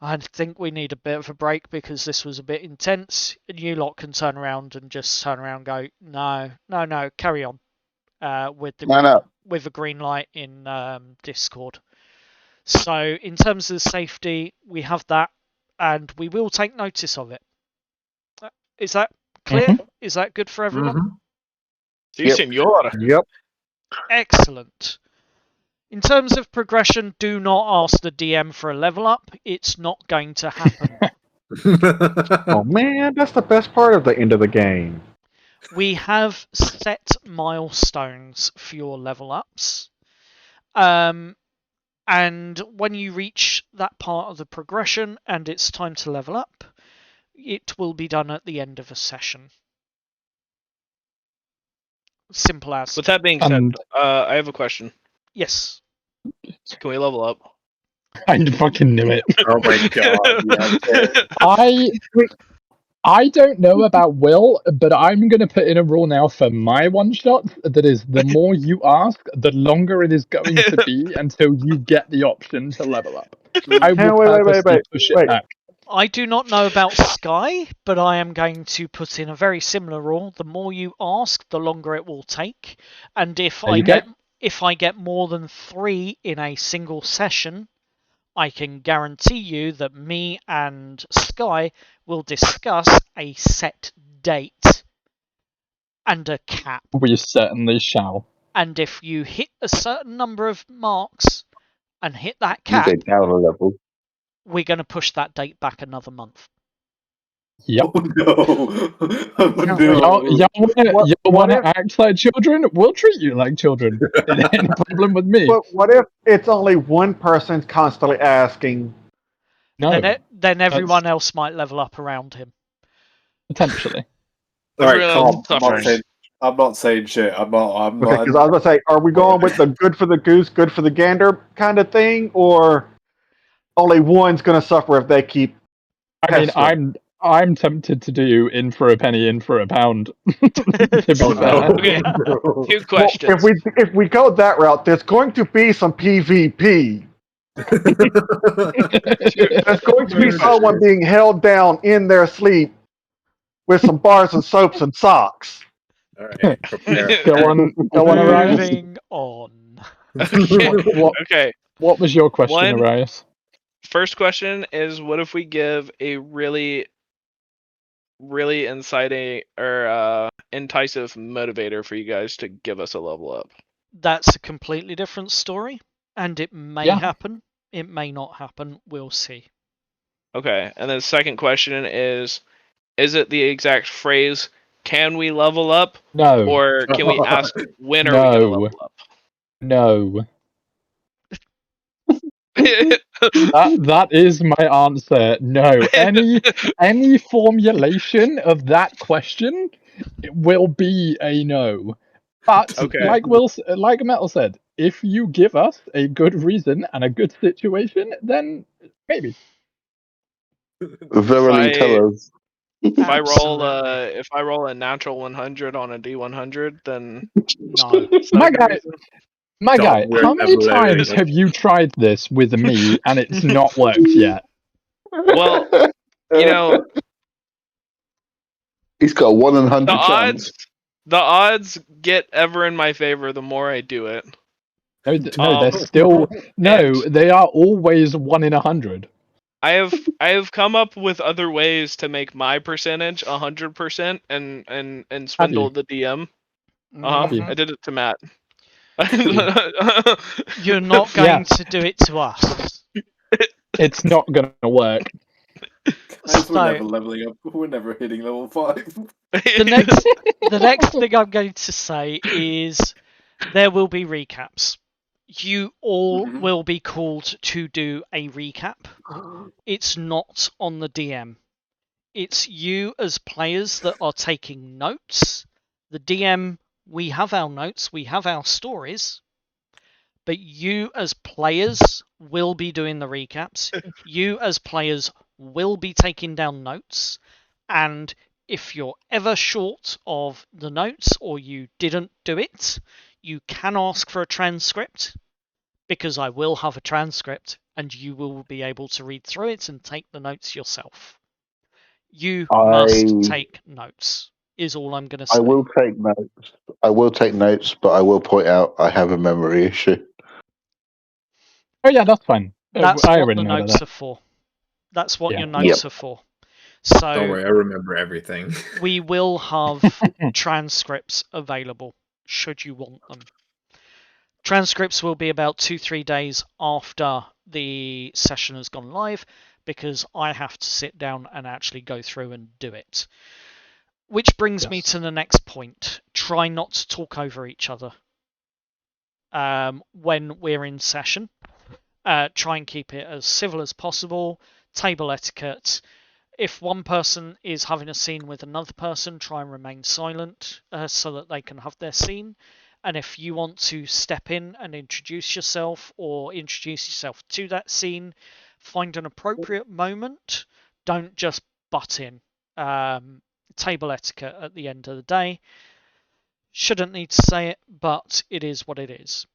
I think we need a bit of a break because this was a bit intense. And you lot can turn around and go, no, carry on. With a green light in Discord. So in terms of safety, we have that, and we will take notice of it. Is that clear? Is that good for everyone? Si, senor. Yep. Excellent. In terms of progression, do not ask the DM for a level up. It's not going to happen. Oh man, that's the best part of the end of the game. We have set milestones for your level ups. And when you reach that part of the progression and it's time to level up, it will be done at the end of a session. Simple as. With that being said, I have a question. Yes. Can we level up? I fucking knew it. Oh my god. Yeah. I don't know about Will, but I'm going to put in a rule now for my one-shot that is the more you ask, the longer it is going to be until you get the option to level up. I will purposely push it back. I do not know about Sky, but I am going to put in a very similar rule. The more you ask, the longer it will take. And if I get more than 3 in a single session, I can guarantee you that me and Sky will discuss a set date and a cap. We certainly shall. And if you hit a certain number of marks and hit that cap, you go down a level. we're going to push that date back another month. Yep. Oh no! Oh, no! Y'all wanna act like children? We'll treat you like children. It ain't a problem with me. But what if it's only one person constantly asking? No, Then everyone else might level up around him. potentially. All right, Everyone calm. suffers. I'm not saying shit. I'm not. Okay, because I was gonna say, are we going with the good for the goose, good for the gander kind of thing, or only one's gonna suffer if they keep? I mean, pestering? I'm tempted to do in for a penny, in for a pound. To be Oh fair. no! Okay. No. Two Well, questions. if we go that route, there's going to be some PvP. There's going to be someone being held down in their sleep with some bars and soaps and socks. All right, prepare. Go on, Arias. Moving on. Okay. What Okay. what was your question, One- Arias? First question is, what if we give a really inciting or enticing motivator for you guys to give us a level up? That's a completely different story, and it may Yeah. happen. It may not happen. We'll see. Okay, and then the second question is it the exact phrase, can we level up? No. Or can we ask, when are we No. going to level up? No. That is my answer. No. Any formulation of that question will be a no. But Okay. like Metal said, if you give us a good reason and a good situation, then maybe. Verily, tell us. If I roll Absolutely. if I roll a natural 100 on a D100, then No. it's not My a good guy, reason. my Don't guy, worry, how many I'm hilarious. times have you tried this with me and it's not worked yet? Well, you know, He's got a 1 in 100 the chance. odds get ever in my favor the more I do it. No, they're still no. They are always 1 in 100. I have come up with other ways to make my percentage 100% and swindle the DM. Have you? I did it to Matt. You're not going to do it to us. It's not gonna work. Guys, we're never So leveling up. We're never hitting level 5. the next thing I'm going to say is there will be recaps. You all will be called to do a recap. It's not on the DM. It's you as players that are taking notes. The DM, we have our notes, we have our stories, but you as players will be doing the recaps. You as players will be taking down notes, and if you're ever short of the notes or you didn't do it, you can ask for a transcript, because I will have a transcript and you will be able to read through it and take the notes yourself. You must take notes, is all I'm going to say. I will take notes. I will take notes, but I will point out I have a memory issue. Oh yeah, that's fine. That's I what already the know notes that. are for. That's what Yeah. your notes are for. So Don't worry, I remember everything. we will have transcripts available should you want them. Transcripts will be about 2-3 days after the session has gone live, because I have to sit down and actually go through and do it. Which brings me to the next point. Try not to talk over each other when we're in session. Try and keep it as civil as possible. Table etiquette. If one person is having a scene with another person, try and remain silent so that they can have their scene. And if you want to step in and introduce yourself or introduce yourself to that scene, find an appropriate moment. Don't just butt in. Table etiquette at the end of the day. Shouldn't need to say it, but it is what it is.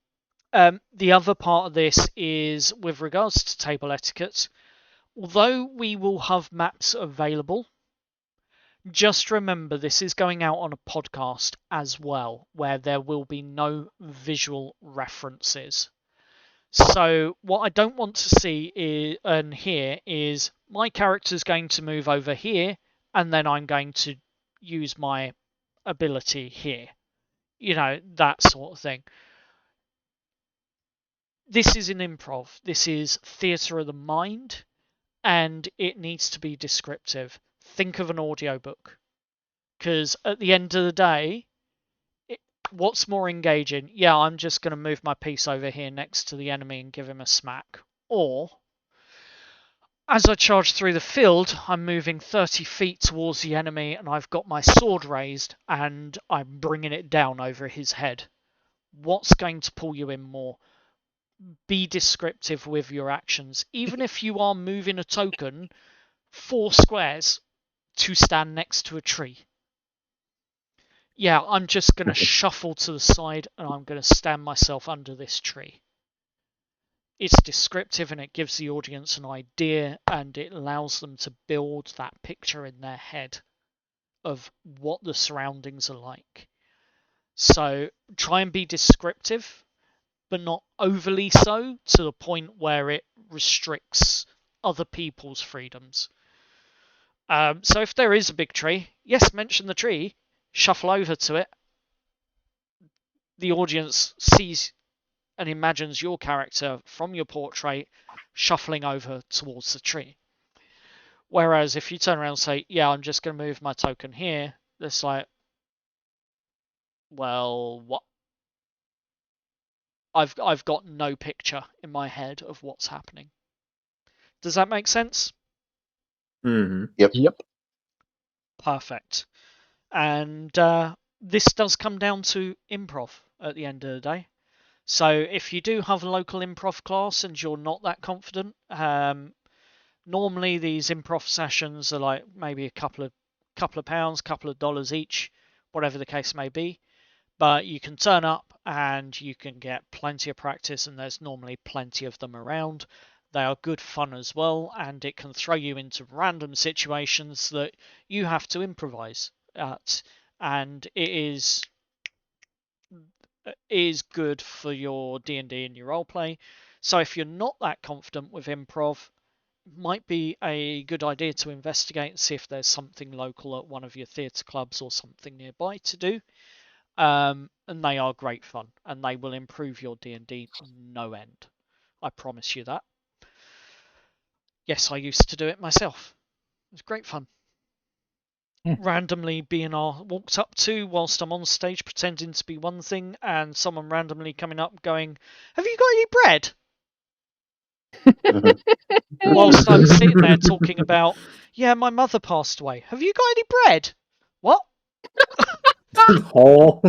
The other part of this is with regards to table etiquette. Although we will have maps available, just remember this is going out on a podcast as well, where there will be no visual references. So what I don't want to see and hear is my character's going to move over here, and then I'm going to use my ability here. You know, that sort of thing. This is an improv. This is theatre of the mind, and it needs to be descriptive. think of an audiobook. Because at the end of the day, what's more engaging? Yeah, I'm just going to move my piece over here next to the enemy and give him a smack. Or, as I charge through the field, I'm moving 30 feet towards the enemy and I've got my sword raised and I'm bringing it down over his head. What's going to pull you in more? Be descriptive with your actions. Even if you are moving a token 4 squares to stand next to a tree. Yeah, I'm just going to shuffle to the side and I'm going to stand myself under this tree. It's descriptive and it gives the audience an idea and it allows them to build that picture in their head of what the surroundings are like. So try and be descriptive, but not overly so to the point where it restricts other people's freedoms. So if there is a big tree, yes, mention the tree, shuffle over to it. The audience sees and imagines your character from your portrait shuffling over towards the tree. Whereas if you turn around and say, yeah, I'm just going to move my token here, it's like, well, what? I've got no picture in my head of what's happening. Does that make sense? Mm-hmm. Yep. Perfect. And this does come down to improv at the end of the day. So if you do have a local improv class and you're not that confident, normally these improv sessions are like maybe a couple of pounds, couple of dollars each, whatever the case may be. But you can turn up and you can get plenty of practice, and there's normally plenty of them around. They are good fun as well, and it can throw you into random situations that you have to improvise at, and it is good for your D&D and your roleplay. So if you're not that confident with improv, it might be a good idea to investigate and see if there's something local at one of your theatre clubs or something nearby to do. And they are great fun, and they will improve your D&D no end. I promise you that. Yes, I used to do it myself. It was great fun. Randomly being walked up to whilst I'm on stage pretending to be one thing, and someone randomly coming up going, "Have you got any bread?" Whilst I'm sitting there talking about, "Yeah, my mother passed away. Have you got any bread?" What? Oh.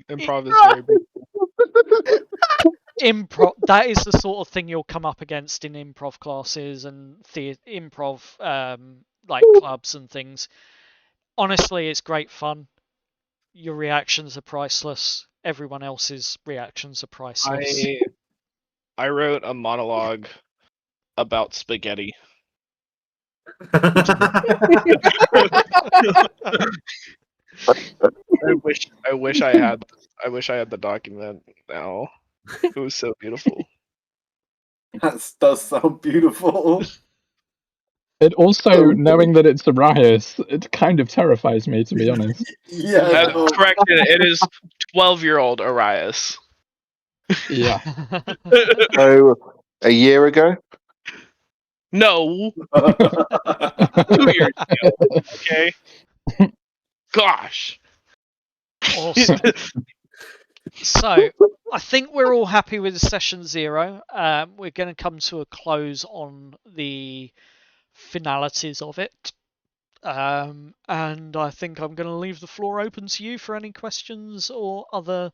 Improv is very big. Improv, that is the sort of thing you'll come up against in improv classes and improv like clubs and things. Honestly, it's great fun. Your reactions are priceless. Everyone else's reactions are priceless. I wrote a monologue about spaghetti. I wish I had the document now. It was so beautiful. That does sound beautiful. It also, knowing that it's Arias, it kind of terrifies me, to be honest. Yeah. Correction, it is 12-year-old Arias. Yeah. So, a year ago? No, 2 years ago. Okay. Gosh. Awesome. So, I think we're all happy with session 0. We're going to come to a close on the finalities of it. And I think I'm going to leave the floor open to you for any questions or other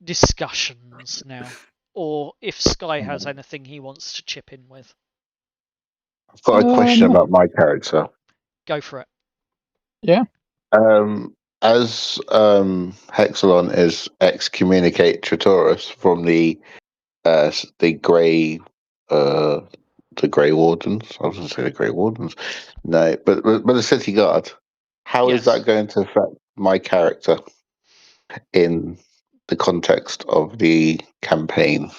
discussions now. Or if Sky has anything he wants to chip in with. I've got a question about my character. Go for it. Yeah. As Hexalon is excommunicate Tritoris from the Grey Wardens. I was going to say the Grey Wardens. No, but the City Guard. How is that going to affect my character in the context of the campaign?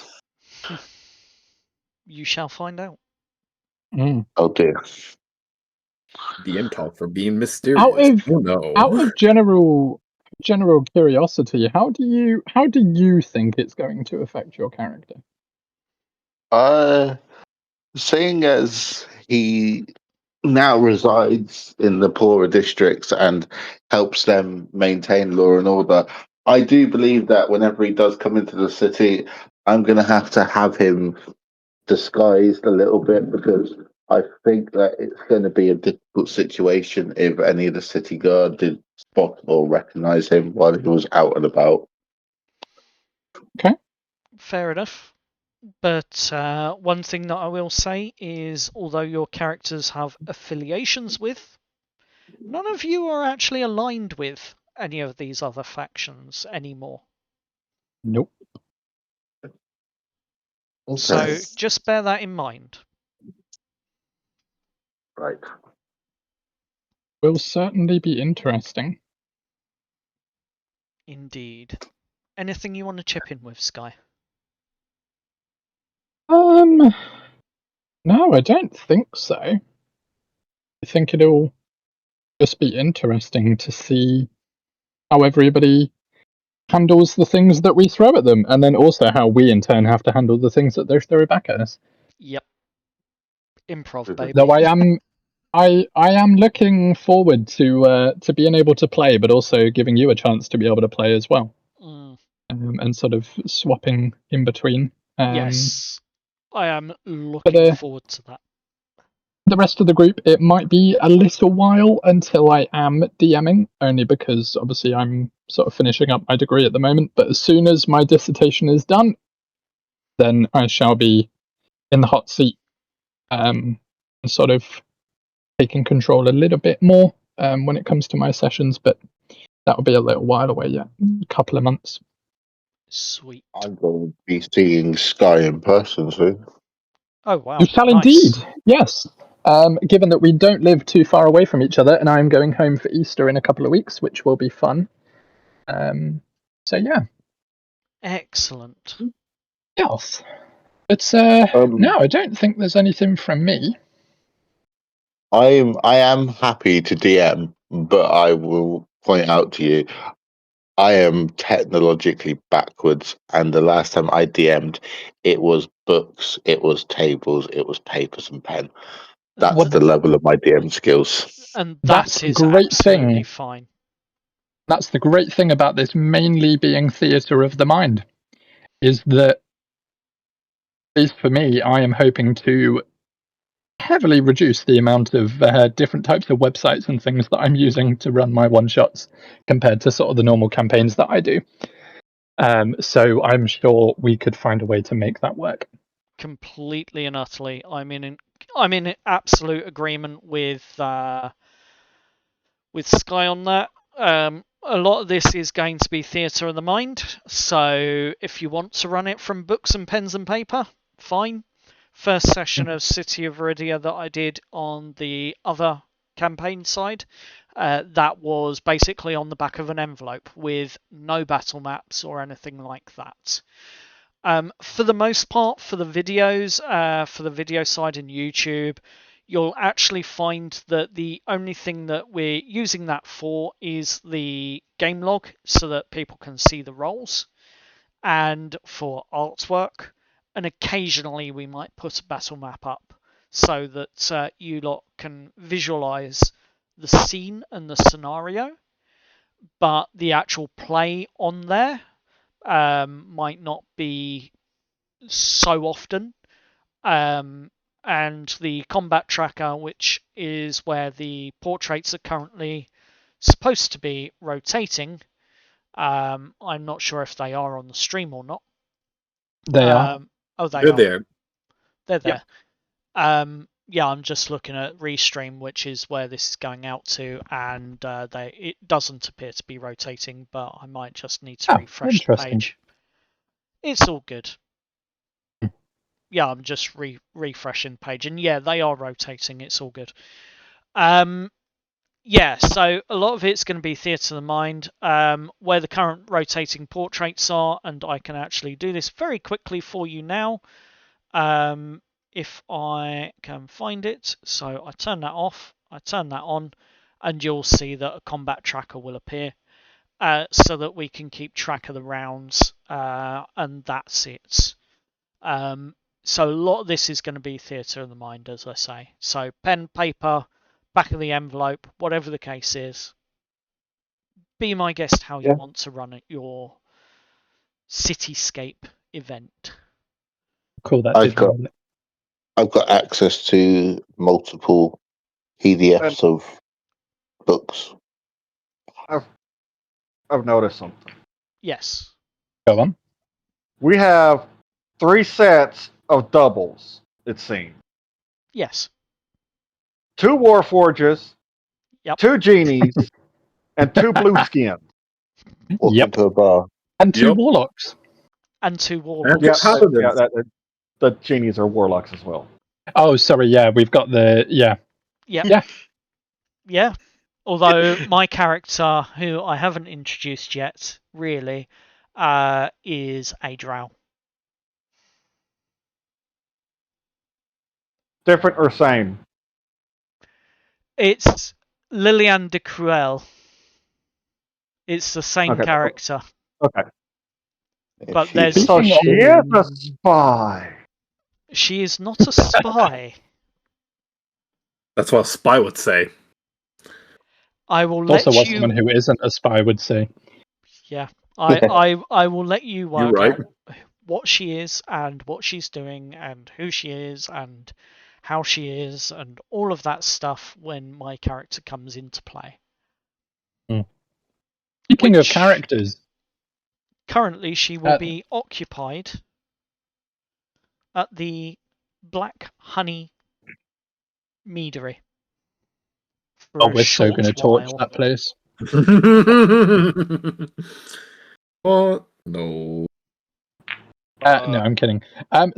You shall find out. Oh dear. DM talk for being mysterious. Out of general curiosity, how do you think it's going to affect your character? Seeing as he now resides in the poorer districts and helps them maintain law and order. I do believe that whenever he does come into the city, I'm going to have him disguised a little bit because I think that it's going to be a difficult situation if any of the city guard did spot or recognize him while he was out and about. Fair enough. But one thing that I will say is, although your characters have affiliations with, none of you are actually aligned with any of these other factions anymore. Nope. Okay. So just bear that in mind. Right. Will certainly be interesting. Indeed. Anything you want to chip in with, Sky? No, I don't think so. I think it'll just be interesting to see how everybody handles the things that we throw at them, and then also how we in turn have to handle the things that they throw back at us. Yep. Improv, baby. Though I am looking forward to being able to play, but also giving you a chance to be able to play as well, and sort of swapping in between. Yes, I am looking forward to that. The rest of the group, it might be a little while until I am DMing, only because obviously I'm sort of finishing up my degree at the moment. But as soon as my dissertation is done, then I shall be in the hot seat, and sort of taking control a little bit more when it comes to my sessions. But that'll be a little while away yet, a couple of months. Sweet. I'm going to be seeing Sky in person soon. Oh wow! You shall indeed, yes. Given that we don't live too far away from each other, and I'm going home for Easter in a couple of weeks, which will be fun. So yeah. Excellent. Yes. But no, I don't think there's anything from me. I am happy to DM, but I will point out to you, I am technologically backwards, and the last time I DM'd, it was books, it was tables, it was papers and pen. That's the level of my DM skills. And that's a great absolutely thing. Fine. That's the great thing about this mainly being theatre of the mind, is that, at least for me, I am hoping to heavily reduce the amount of different types of websites and things that I'm using to run my one-shots compared to sort of the normal campaigns that I do. So I'm sure we could find a way to make that work. Completely and utterly. I'm in absolute agreement with Sky on that. A lot of this is going to be theatre of the mind, so if you want to run it from books and pens and paper, fine. First session of City of Veridia that I did on the other campaign side, that was basically on the back of an envelope with no battle maps or anything like that. For the most part, for the videos, for the video side in YouTube, you'll actually find that the only thing that we're using that for is the game log so that people can see the rolls, and for artwork, and occasionally we might put a battle map up so that you lot can visualize the scene and the scenario, but the actual play on there might not be so often. And the combat tracker, which is where the portraits are currently supposed to be rotating, I'm not sure if they are on the stream or not. They are. Oh, They're are. there. They're there. Yeah. Yeah, I'm just looking at Restream, which is where this is going out to, and it doesn't appear to be rotating, but I might just need to refresh the page. It's all good. Yeah, I'm just refreshing the page, and yeah, they are rotating. It's all good. Yeah, so a lot of it's going to be theatre of the mind, where the current rotating portraits are, and I can actually do this very quickly for you now, if I can find it. So I turn that off, I turn that on, and you'll see that a combat tracker will appear, so that we can keep track of the rounds, and that's it. So a lot of this is going to be theatre of the mind, as I say. So pen, paper, back of the envelope, whatever the case is. Be my guest how you want to run your cityscape event. Cool. That I've got access to multiple PDFs of books. I've noticed something. Yes. Go on. We have 3 sets of doubles, it seems. Yes. 2 Warforges, Yep. 2 Genies, and 2 Blue Skins. Walking to a bar. And 2 Yep. warlocks. And 2 warlocks. Yeah, paladins. The Genies are Warlocks as well. Oh, sorry. Yeah, we've got the Yep. Yeah. Yeah. Although my character, who I haven't introduced yet, really, is a drow. Different or same? It's Lillian de Cruel. It's the same character. Okay. But there's So she is a spy. She is not a spy. That's what a spy would say. I will It's let also what you. someone who isn't a spy would say. Yeah, I will let you work You're right. out what she is and what she's doing and who she is and how she is and all of that stuff when my character comes into play. Speaking of characters, Currently she will be occupied at the Black Honey Meadery. oh, we're so going to torch that place. Oh, no. No, I'm kidding.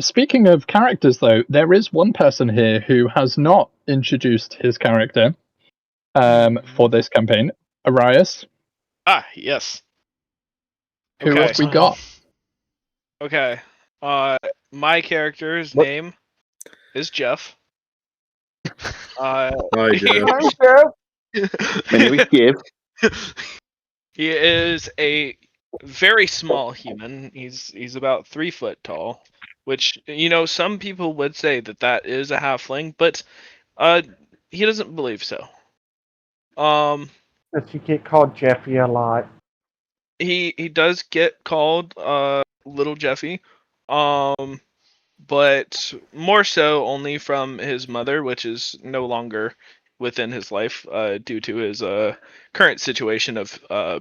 Speaking of characters, though, there is one person here who has not introduced his character for this campaign. Arias. Ah, yes. Who have we got? Okay. My character's name is Jeff. Hi, Jeff. Jeff. He is a very small human. He's about 3 foot tall, which some people would say that is a halfling, but he doesn't believe so. Does he get called Jeffy a lot? He does get called Little Jeffy, but more so only from his mother, which is no longer within his life due to his current situation of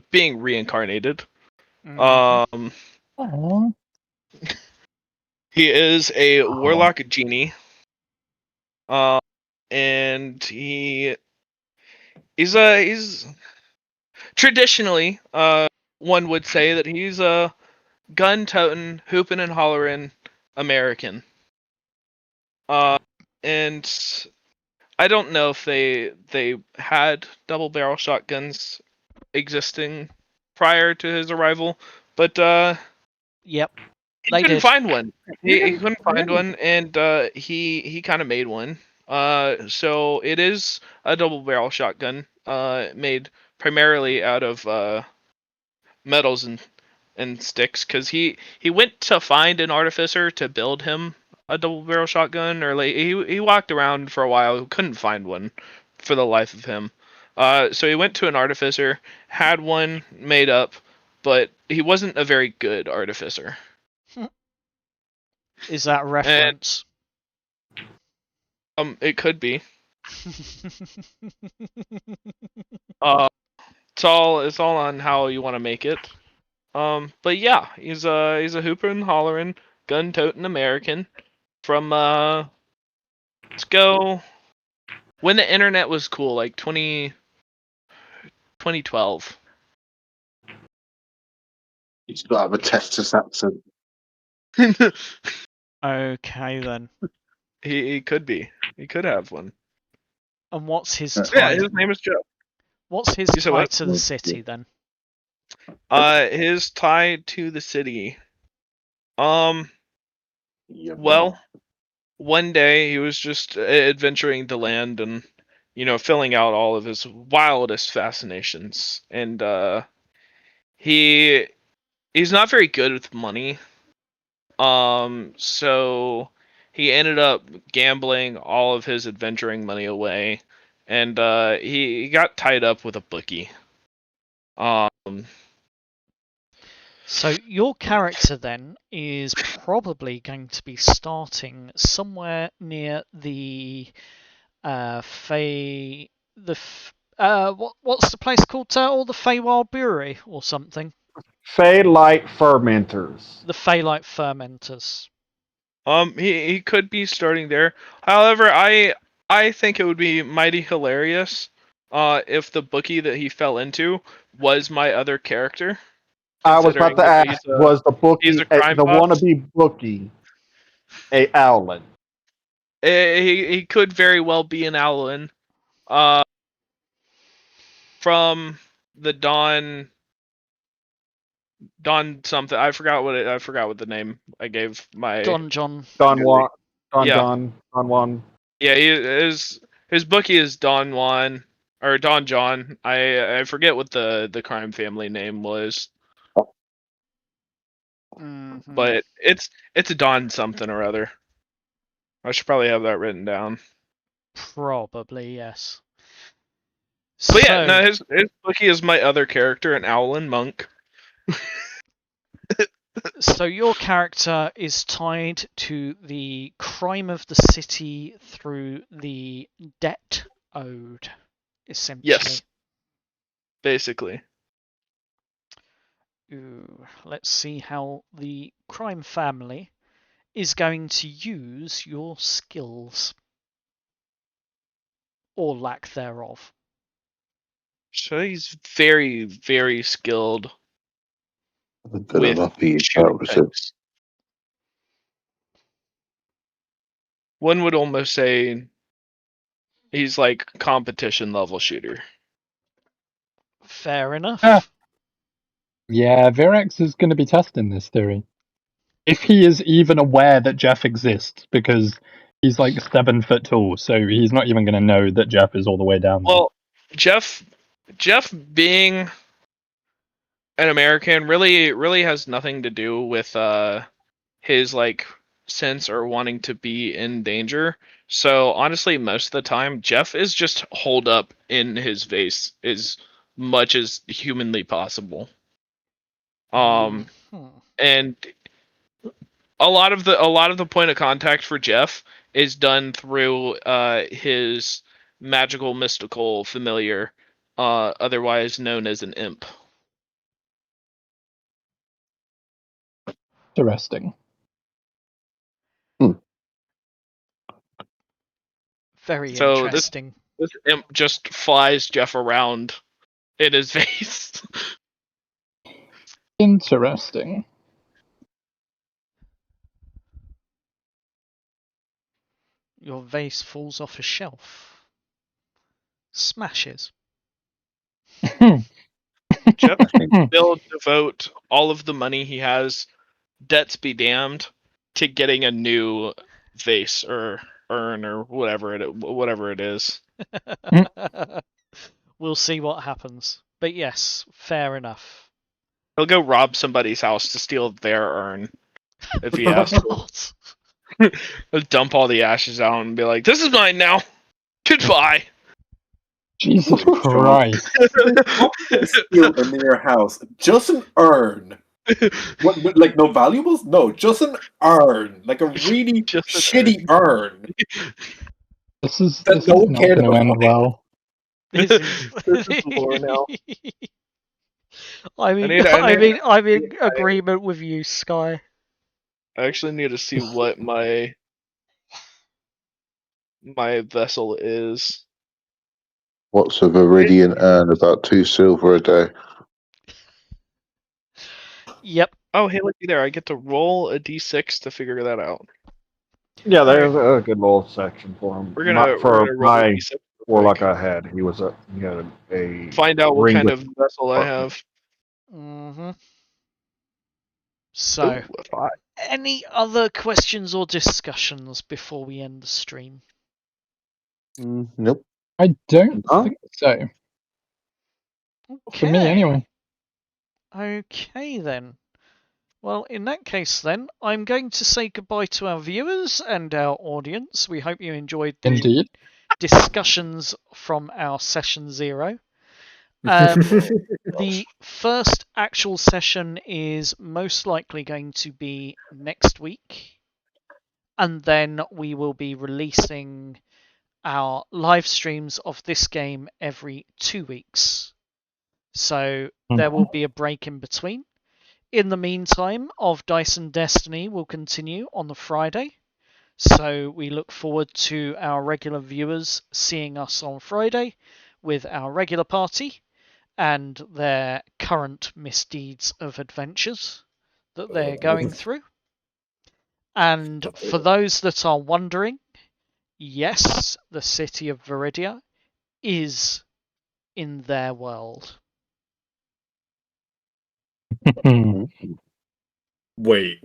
being reincarnated. Aww. He is a warlock genie, and he's traditionally one would say that he's a gun-toting, hooping and hollering American. And I don't know if they had double-barrel shotguns existing prior to his arrival, but yep, he couldn't find one. He couldn't find one, and he kind of made one. So it is a double-barrel shotgun, made primarily out of metals and sticks, because he went to find an artificer to build him a double barrel shotgun, or like he walked around for a while, couldn't find one for the life of him. So he went to an artificer, had one made up, but he wasn't a very good artificer. Is that a reference? And, it could be. It's all on how you want to make it. But yeah, he's a hooper and hollering, gun-toting American from let's go when the internet was cool, like 2012. He's got to have a Texas accent. Okay then. He could be. He could have one. And what's his tie? Yeah, his name is Joe. What's his tie to the city then? His tie to the city. Well, one day he was just adventuring the land and, filling out all of his wildest fascinations. And he's not very good with money. So he ended up gambling all of his adventuring money away and he got tied up with a bookie. So your character then is probably going to be starting somewhere near the what's the place called, Turtle? The Feywild Brewery or something? Fey-light fermenters. The Feylight Fermenters. He could be starting there. However, I think it would be mighty hilarious if the bookie that he fell into was my other character. I was about to ask, was the bookie, he's a crime the boss. wannabe bookie, a owlin? He could very well be an owlin. From the Dawn something. I forgot what the name I gave my Don John. Don Juan. Yeah. Don Juan. Yeah, his bookie is Don Juan or Don John. I forget what the crime family name was. Mm-hmm. But it's a Don something or other. I should probably have that written down. Probably, yes. But yeah, no, his bookie is my other character, an Owlin monk. So your character is tied to the crime of the city through the debt owed, essentially. Yes. Basically. Ooh, let's see how the crime family is going to use your skills. Or lack thereof. So he's very, very skilled Good with enough for you, shooting that was it. things. One would almost say he's like competition level shooter. Fair enough. Yeah, Virex is going to be testing this theory. If he is even aware that Jeff exists, because he's like 7 foot tall, so he's not even going to know that Jeff is all the way down there. Well, Jeff being an American really has nothing to do with his like sense or wanting to be in danger. So honestly, most of the time, Jeff is just holed up in his vase as much as humanly possible. And a lot of the point of contact for Jeff is done through his magical mystical familiar, otherwise known as an imp. Interesting. Very So interesting. This imp just flies Jeff around in his vase. Interesting. Your vase falls off a shelf. Smashes. Jeff will devote all of the money he has, debts be damned, to getting a new vase or urn or whatever it is. We'll see what happens. But yes, fair enough. He'll go rob somebody's house to steal their urn if he has to. He'll dump all the ashes out and be like, "This is mine now. Goodbye." Jesus Christ. Steal in your house. Just an urn. What, like no valuables? No, just an urn. Like a really shitty urn. This is not going to end well. This is lore now. I'm in agreement with you, Sky. I actually need to see what my vessel is. What's a Veridian urn? About 2 silver a day. Yep. Oh, hey, looky there. I get to roll a d6 to figure that out. Yeah, there's a good little section for him. We're gonna for roll a my d6 warlock I had. He had a find out what ring kind with of vessel I have. So, Ooh, any other questions or discussions before we end the stream? Nope. I don't think so. Okay. For me, anyway. Okay, then. Well, in that case, then, I'm going to say goodbye to our viewers and our audience. We hope you enjoyed the Indeed. discussions from our session 0. The first actual session is most likely going to be next week, and then we will be releasing our live streams of this game every 2 weeks. So there will be a break in between. In the meantime, Of Dice and Destiny will continue on the Friday. So we look forward to our regular viewers seeing us on Friday with our regular party and their current misdeeds of adventures that they're going through. And for those that are wondering, yes, the city of Veridia is in their world. Wait.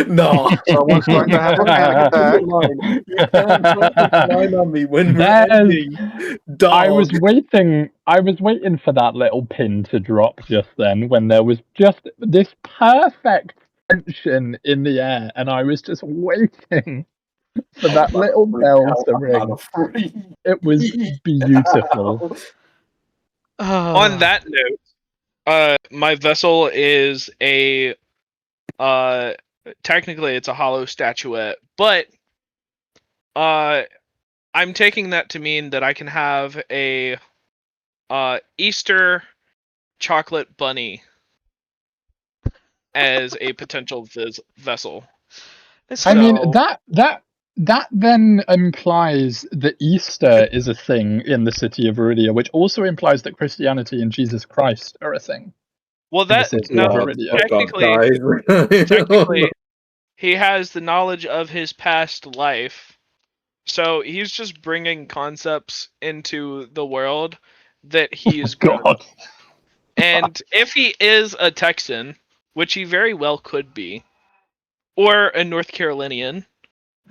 No. Someone's going to have a panic attack. You can't put this line on me when we're ending. Dog. I was waiting for that little pin to drop just then when there was just this perfect tension in the air, and I was just waiting for that little bell to ring. It was beautiful. On that note, my vessel is a technically it's a hollow statuette, but I'm taking that to mean that I can have a Easter chocolate bunny as a potential vessel. I mean, that then implies that Easter is a thing in the city of Veridia, which also implies that Christianity and Jesus Christ are a thing. Well, technically, he has the knowledge of his past life, so he's just bringing concepts into the world that he is good. And if he is a Texan, which he very well could be, or a North Carolinian,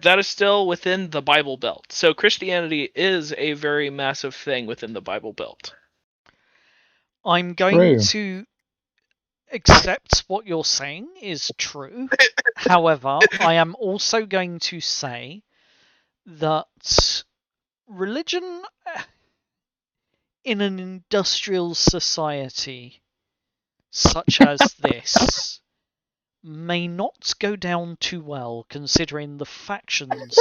that is still within the Bible Belt. So Christianity is a very massive thing within the Bible Belt. I'm going to accept what you're saying is true. However, I am also going to say that religion in an industrial society such as this may not go down too well, considering the factions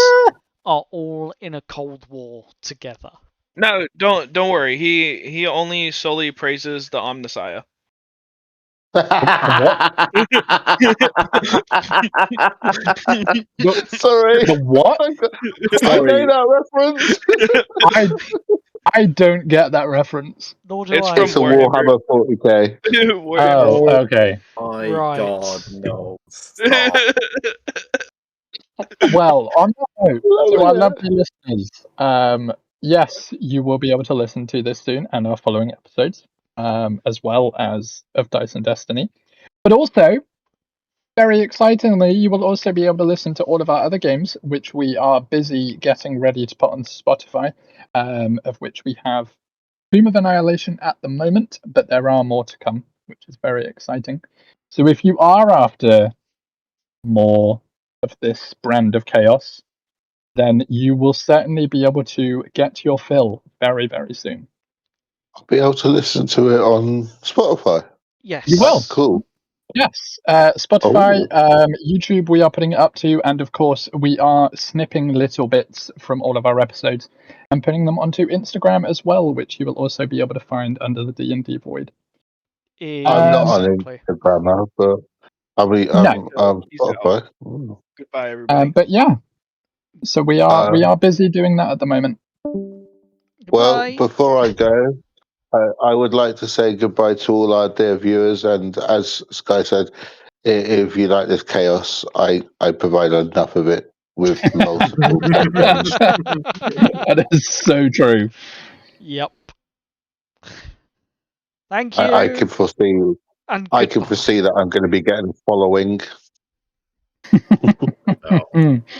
are all in a cold war together. No, don't worry. He only solely praises the Omnissiah. Sorry. The what? I know that reference. I don't get that reference. Nor do It's I. from It's a Warhammer 40k. Oh, okay. My Right. God, no. Stop. Well, on that note, to our lovely listeners, yes, you will be able to listen to this soon and our following episodes, as well as Of Dice and Destiny. But also, very excitingly, you will also be able to listen to all of our other games, which we are busy getting ready to put on Spotify, of which we have Tomb of Annihilation at the moment, but there are more to come, which is very exciting. So if you are after more of this brand of chaos, then you will certainly be able to get your fill very, very soon. I'll be able to listen to it on Spotify. Yes. You will. Cool. Yes. Spotify, YouTube, we are putting it up to, and of course, we are snipping little bits from all of our episodes and putting them onto Instagram as well, which you will also be able to find under the D&D Void. I'm not on Exactly. Instagram now, but I'll be Spotify. Goodbye, everybody. But yeah, so we are busy doing that at the moment. Well, before I go, I would like to say goodbye to all our dear viewers, and as Sky said, if you like this chaos, I provide enough of it with multiple sessions. That is so true. Yep. Thank you. I can foresee. And I can foresee that I'm going to be getting following.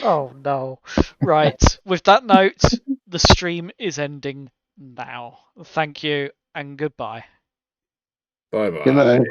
Oh no. Right. With that note, the stream is ending now. Thank you and goodbye. Bye-bye. Good night.